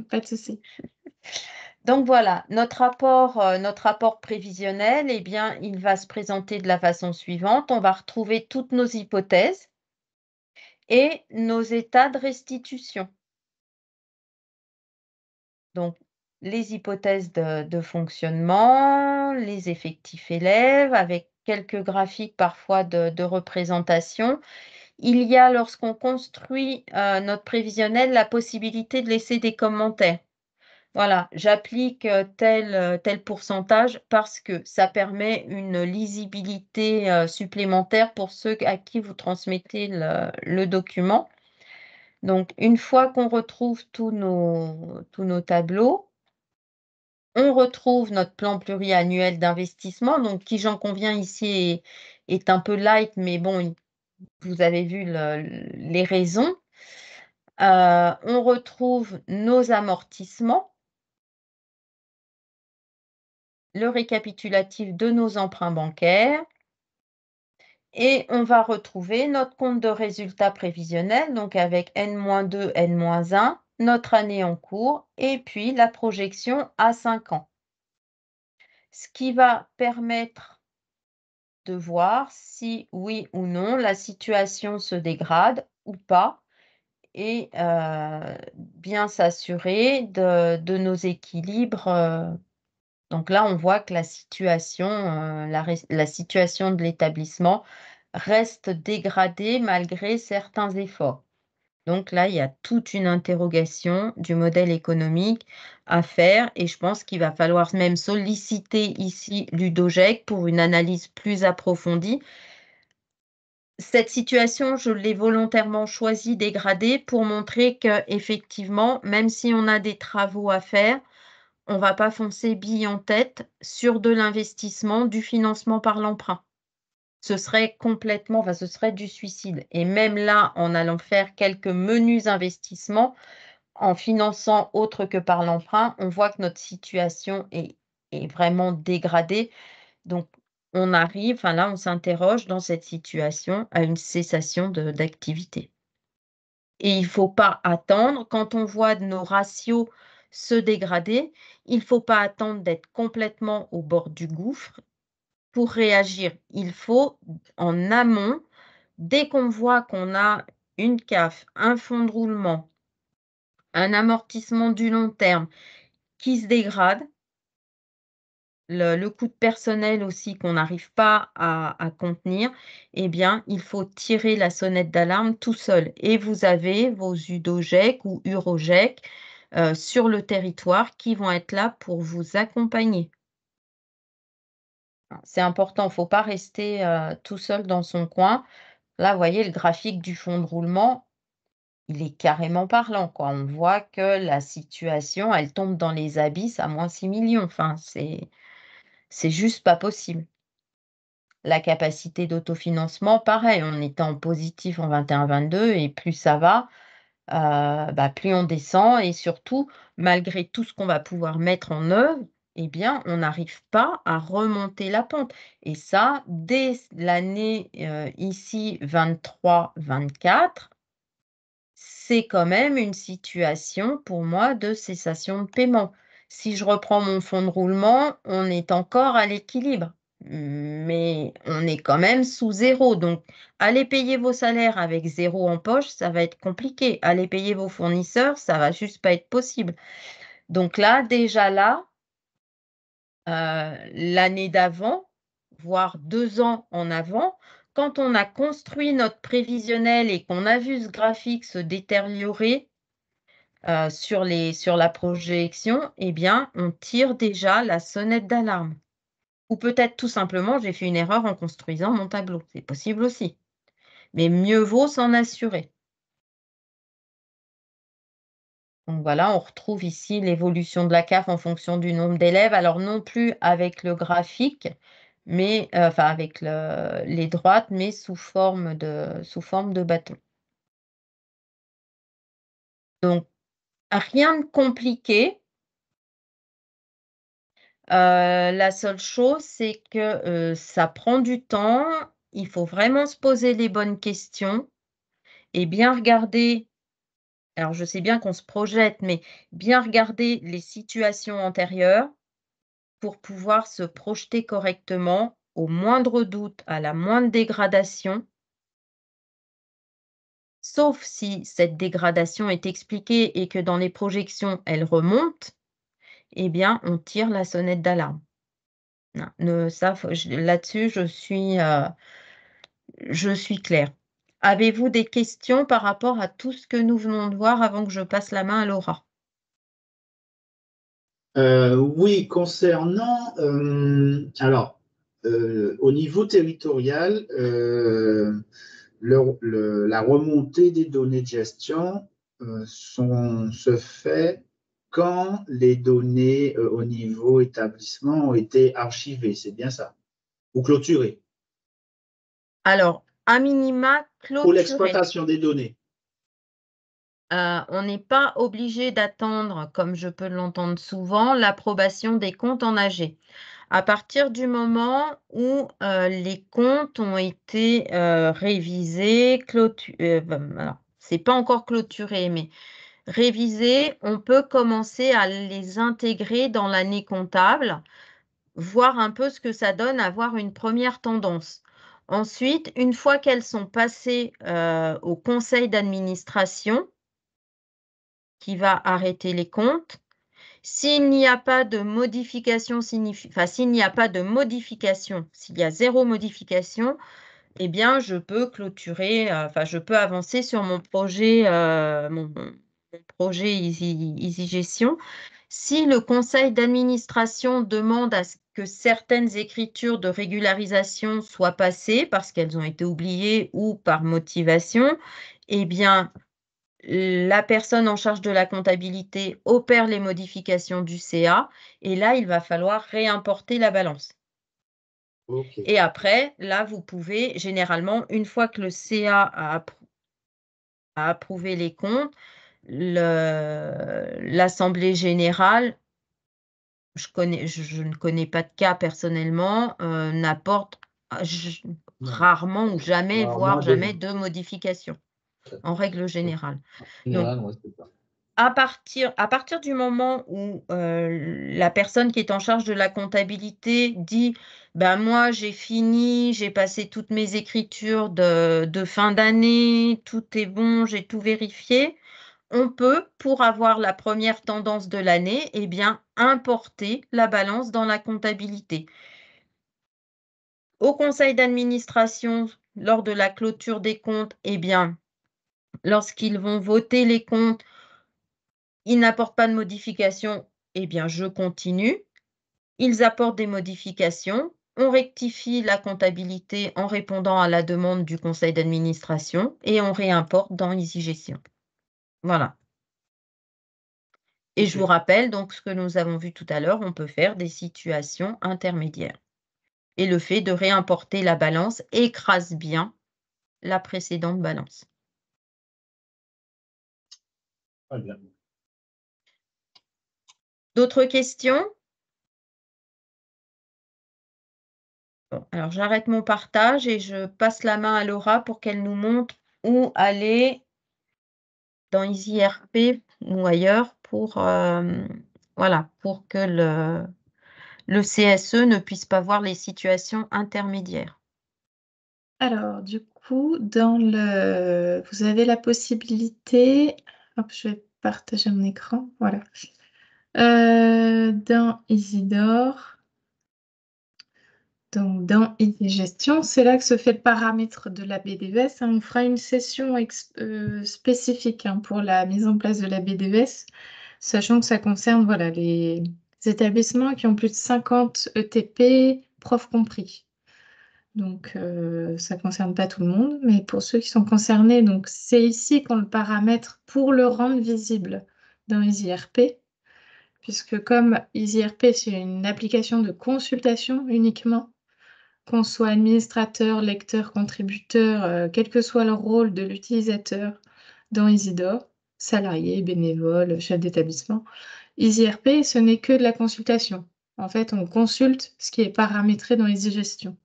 Pas de souci. Donc voilà, notre rapport prévisionnel, eh bien, il va se présenter de la façon suivante. On va retrouver toutes nos hypothèses et nos états de restitution. Donc, les hypothèses de fonctionnement, les effectifs élèves, avec quelques graphiques parfois de représentation. Il y a, lorsqu'on construit notre prévisionnel, la possibilité de laisser des commentaires. Voilà, j'applique tel pourcentage parce que ça permet une lisibilité supplémentaire pour ceux à qui vous transmettez le document. Donc, une fois qu'on retrouve tous nos tableaux, on retrouve notre plan pluriannuel d'investissement, donc qui, j'en conviens ici, est un peu light, mais bon, vous avez vu les raisons. On retrouve nos amortissements, le récapitulatif de nos emprunts bancaires et on va retrouver notre compte de résultats prévisionnels, donc avec N-2, N-1, notre année en cours et puis la projection à 5 ans. Ce qui va permettre de voir si oui ou non la situation se dégrade ou pas et bien s'assurer de nos équilibres. Donc là, on voit que la situation de l'établissement reste dégradée malgré certains efforts. Donc là, il y a toute une interrogation du modèle économique à faire et je pense qu'il va falloir même solliciter ici l'UDOGEC pour une analyse plus approfondie. Cette situation, je l'ai volontairement choisie dégradée pour montrer qu'effectivement, même si on a des travaux à faire, on ne va pas foncer bille en tête sur de l'investissement, du financement par l'emprunt. Ce serait ce serait du suicide. Et même là, en allant faire quelques menus investissements, en finançant autre que par l'emprunt, on voit que notre situation est vraiment dégradée. Donc, on arrive, enfin là, on s'interroge dans cette situation à une cessation d'activité. Et il ne faut pas attendre, quand on voit nos ratios se dégrader, il ne faut pas attendre d'être complètement au bord du gouffre pour réagir. Il faut, en amont, dès qu'on voit qu'on a une CAF, un fonds de roulement, un amortissement du long terme qui se dégrade, le coût de personnel aussi qu'on n'arrive pas à contenir, eh bien, il faut tirer la sonnette d'alarme tout seul. Et vous avez vos UDOGEC ou UROGEC sur le territoire qui vont être là pour vous accompagner. C'est important, il ne faut pas rester tout seul dans son coin. Là, vous voyez le graphique du fonds de roulement, il est carrément parlant, quoi. On voit que la situation, elle tombe dans les abysses à moins 6 millions. Enfin, c'est juste pas possible. La capacité d'autofinancement, pareil, on était en positif en 21-22 et plus ça va, plus on descend et surtout, malgré tout ce qu'on va pouvoir mettre en œuvre, eh bien, on n'arrive pas à remonter la pente. Et ça, dès l'année ici 23-24, c'est quand même une situation pour moi de cessation de paiement. Si je reprends mon fonds de roulement, on est encore à l'équilibre, mais on est quand même sous zéro. Donc, aller payer vos salaires avec zéro en poche, ça va être compliqué. Aller payer vos fournisseurs, ça va juste pas être possible. Donc là, déjà là, l'année d'avant, voire 2 ans en avant, quand on a construit notre prévisionnel et qu'on a vu ce graphique se détériorer sur la projection, eh bien, on tire déjà la sonnette d'alarme. Ou peut-être tout simplement, j'ai fait une erreur en construisant mon tableau. C'est possible aussi. Mais mieux vaut s'en assurer. Donc voilà, on retrouve ici l'évolution de la CAF en fonction du nombre d'élèves. Alors non plus avec le graphique, mais avec les droites, mais sous forme de bâton. Donc rien de compliqué. La seule chose, c'est que ça prend du temps. Il faut vraiment se poser les bonnes questions et bien regarder. Alors, je sais bien qu'on se projette, mais bien regarder les situations antérieures pour pouvoir se projeter correctement au moindre doute, à la moindre dégradation, sauf si cette dégradation est expliquée et que dans les projections, elle remonte, eh bien, on tire la sonnette d'alarme. Non, ça, là-dessus, je suis claire. Avez-vous des questions par rapport à tout ce que nous venons de voir avant que je passe la main à Laura? Oui, concernant, au niveau territorial, la remontée des données de gestion se fait quand les données au niveau établissement ont été archivées, c'est bien ça, ou clôturées, Alors, à minima, pour clôturé. l'exploitation des données. On n'est pas obligé d'attendre, comme je peux l'entendre souvent, l'approbation des comptes en AG. À partir du moment où les comptes ont été révisés, alors, c'est pas encore clôturé, mais révisés, on peut commencer à les intégrer dans l'année comptable, voir un peu ce que ça donne, avoir une première tendance. Ensuite, une fois qu'elles sont passées au conseil d'administration, qui va arrêter les comptes. S'il n'y a pas de modification s'il n'y a pas de modification, s'il y a 0 modification, eh bien, je peux clôturer, je peux avancer sur mon projet, mon projet EasyGestion. Si le conseil d'administration demande à ce que certaines écritures de régularisation soient passées parce qu'elles ont été oubliées ou par motivation, eh bien, la personne en charge de la comptabilité opère les modifications du CA et là, il va falloir réimporter la balance. Ok. Et après, là, vous pouvez généralement, une fois que le CA a approuvé les comptes, l'Assemblée générale, je ne connais pas de cas personnellement, n'apporte rarement ou jamais, voire jamais de modifications, en règle générale. Donc, à partir du moment où la personne qui est en charge de la comptabilité dit ben moi j'ai fini, j'ai passé toutes mes écritures de fin d'année, tout est bon, j'ai tout vérifié, on peut, pour avoir la première tendance de l'année, eh bien importer la balance dans la comptabilité. Au conseil d'administration, lors de la clôture des comptes, eh bien, lorsqu'ils vont voter les comptes, ils n'apportent pas de modifications, eh bien, je continue. Ils apportent des modifications. On rectifie la comptabilité en répondant à la demande du conseil d'administration et on réimporte dans EasyGestion. Voilà. Et je vous rappelle donc ce que nous avons vu tout à l'heure, on peut faire des situations intermédiaires. Et le fait de réimporter la balance écrase bien la précédente balance. Très bien. D'autres questions? Bon, alors j'arrête mon partage et je passe la main à Laura pour qu'elle nous montre où aller dans EasyRP ou ailleurs pour, voilà, pour que le CSE ne puisse pas voir les situations intermédiaires. Alors, du coup, vous avez la possibilité, hop, je vais partager mon écran, voilà. Dans Isidore, donc dans EasyGestion, c'est là que se fait le paramètre de la BDES. On fera une session spécifique pour la mise en place de la BDES, sachant que ça concerne voilà, les établissements qui ont plus de 50 ETP, profs compris. Donc, ça ne concerne pas tout le monde, mais pour ceux qui sont concernés, donc c'est ici qu'on le paramètre pour le rendre visible dans EasyRP, puisque comme EasyRP, c'est une application de consultation uniquement, qu'on soit administrateur, lecteur, contributeur, quel que soit le rôle de l'utilisateur dans Isidore, salarié, bénévole, chef d'établissement, EasyRP, ce n'est que de la consultation. En fait, on consulte ce qui est paramétré dans EasyGestion.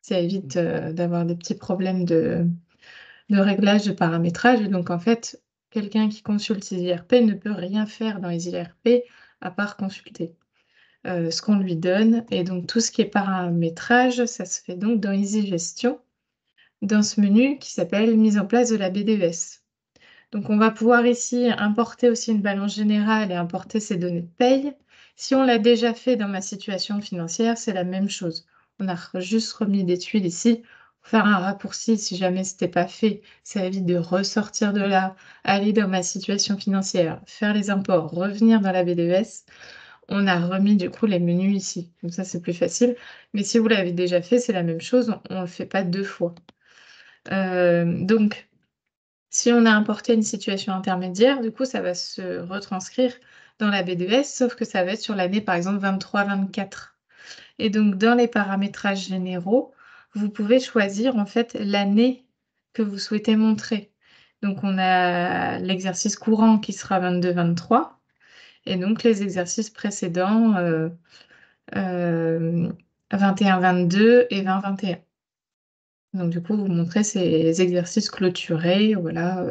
Ça évite d'avoir des petits problèmes de réglage, de paramétrage. Et donc, en fait, quelqu'un qui consulte EasyRP ne peut rien faire dans EasyRP à part consulter ce qu'on lui donne. Et donc, tout ce qui est paramétrage, ça se fait donc dans EasyGestion, dans ce menu qui s'appelle mise en place de la BDES. Donc, on va pouvoir ici importer aussi une balance générale et importer ces données de paye. Si on l'a déjà fait dans ma situation financière, c'est la même chose. On a juste remis des tuiles ici pour faire un raccourci si jamais ce n'était pas fait. Ça évite de ressortir de là, aller dans ma situation financière, faire les imports, revenir dans la BDES. On a remis du coup les menus ici. Comme ça, c'est plus facile. Mais si vous l'avez déjà fait, c'est la même chose. On ne le fait pas deux fois. Donc, si on a importé une situation intermédiaire, du coup, ça va se retranscrire dans la BDES, sauf que ça va être sur l'année, par exemple, 23-24. Et donc, dans les paramétrages généraux, vous pouvez choisir en fait l'année que vous souhaitez montrer. Donc, on a l'exercice courant qui sera 22-23, et donc les exercices précédents 21-22 et 20-21. Donc, du coup, vous montrez ces exercices clôturés voilà,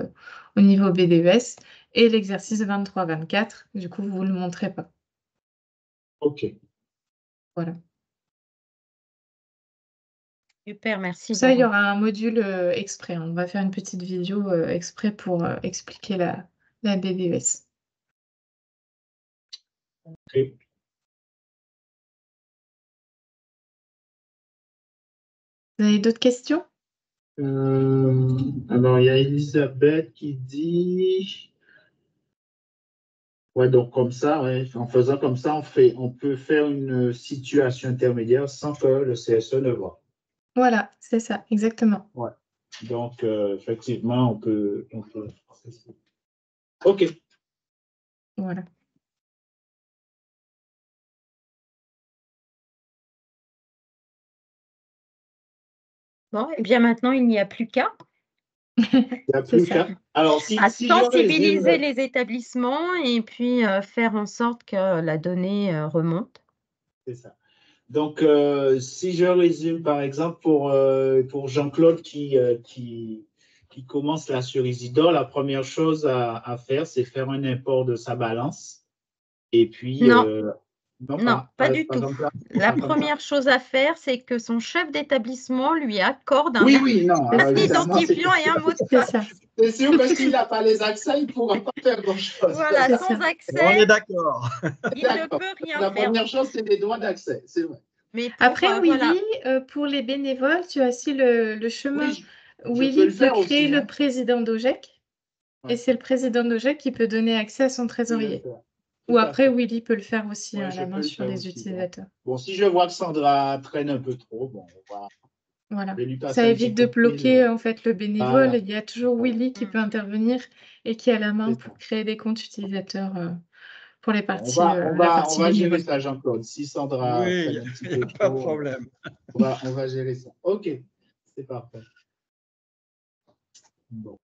au niveau BDES et l'exercice 23-24, du coup, vous ne le montrez pas. OK. Voilà. Super, merci. Ça, il y Laura. aura un module exprès. On va faire une petite vidéo exprès pour expliquer la BDES. OK. Vous avez d'autres questions? Alors, il y a Elisabeth qui dit, ouais, donc comme ça, ouais, en faisant comme ça, on peut faire une situation intermédiaire sans que le CSE ne voit. Voilà, c'est ça, exactement. Ouais. Donc, effectivement, on peut. OK. Voilà. Bon, et bien maintenant, il n'y a plus qu'à. Il n'y a C'est plus ça. qu'à. Alors, si À je résume, sensibiliser les établissements et puis faire en sorte que la donnée remonte. c'est ça. Donc, si je résume, par exemple, pour Jean-Claude qui commence là sur Isidore, la première chose à faire, c'est faire un import de sa balance. Et puis, Non, non, non, pas du pas tout. comme ça. La Pas comme ça. première chose à faire, c'est que son chef d'établissement lui accorde Oui, oui, non. Alors, évidemment, identifiant et un mot de C'est passe. ça. c'est sûr que s'il n'a pas les accès, il ne pourra pas faire grand-chose. Voilà, C'est sans ça. accès, On est d'accord. il ne D'accord. peut rien La faire. première chose, c'est les droits d'accès, c'est vrai. Mais pour, Après, voilà. Willy, pour les bénévoles, tu as aussi le chemin. Oui, je peux Willy le peut faire créer aussi. le Hein. président d'OGEC. Ouais. Et c'est le président d'OGEC qui peut donner accès à son trésorier. Tout Ou à après, fait. Willy peut le faire aussi Ouais, à je la peux main le sur faire les aussi. utilisateurs. Bon, si je vois que Sandra traîne un peu trop, bon, Voilà. je vais lui passer Ça un évite petit de coup de fil. bloquer en fait le bénévole. Voilà. Il y a toujours Willy qui peut intervenir et qui a la main C'est ça. pour créer des comptes utilisateurs pour les Bon, parties, on la partie va gérer bénévole. ça, Jean-Claude. Si Sandra Oui, traîne il un petit n'y peu a pas de trop, problème. on va gérer ça. OK, c'est parfait. Bon.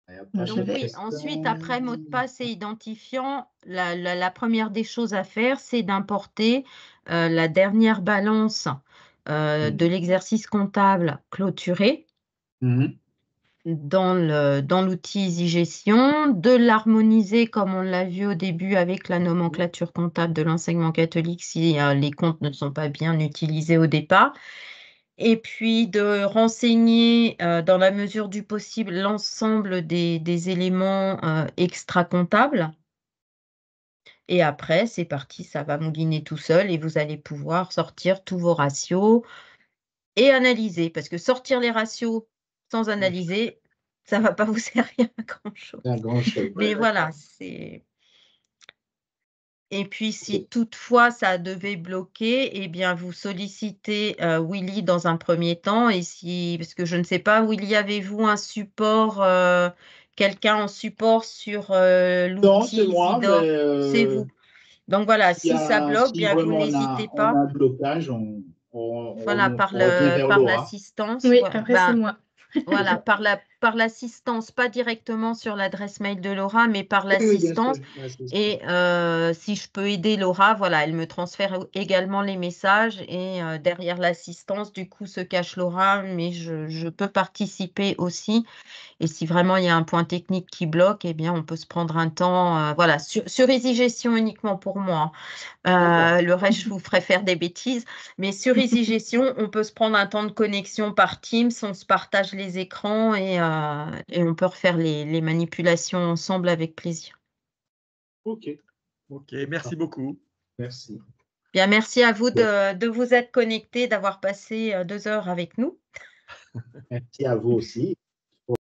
Il y a pas Je d'autres vais- questions. Ensuite, après mot de passe et identifiant, la première des choses à faire, c'est d'importer la dernière balance de l'exercice comptable clôturé Mhm. dans l'outil EasyGestion, de l'harmoniser comme on l'a vu au début avec la nomenclature comptable de l'enseignement catholique si les comptes ne sont pas bien utilisés au départ. Et puis de renseigner dans la mesure du possible l'ensemble des éléments extra-comptables. Et après, c'est parti, ça va mouliner tout seul et vous allez pouvoir sortir tous vos ratios et analyser. Parce que sortir les ratios sans analyser, ça ne va pas vous servir à grand-chose. Pas grand-chose. Mais voilà, c'est... Et puis, si toutefois ça devait bloquer, eh bien, vous sollicitez Willy dans un premier temps. Et si, parce que je ne sais pas, Willy, avez-vous un support, quelqu'un en support sur Non, c'est l'outil moi, Isidore? mais C'est vous. Donc voilà, si ça bloque, si bien vous vraiment n'hésitez on pas. a un blocage, Voilà, on revient vers par Laura. l'assistance. Oui, Ouais, après c'est moi. voilà, par l'assistance, pas directement sur l'adresse mail de Laura, mais par Oui, bien sûr. l'assistance. Et si je peux aider Laura, voilà, elle me transfère également les messages et derrière l'assistance, du coup, se cache Laura, mais je peux participer aussi. Et si vraiment il y a un point technique qui bloque, eh bien, on peut se prendre un temps, voilà, sur EasyGestion uniquement pour moi. Le reste, je vous ferai faire des bêtises. Mais sur EasyGestion, on peut se prendre un temps de connexion par Teams, on se partage les écrans et on peut refaire les manipulations ensemble avec plaisir. OK. OK, merci beaucoup. Merci. Bien, merci à vous de vous être connectés, d'avoir passé 2 heures avec nous. Merci à vous aussi.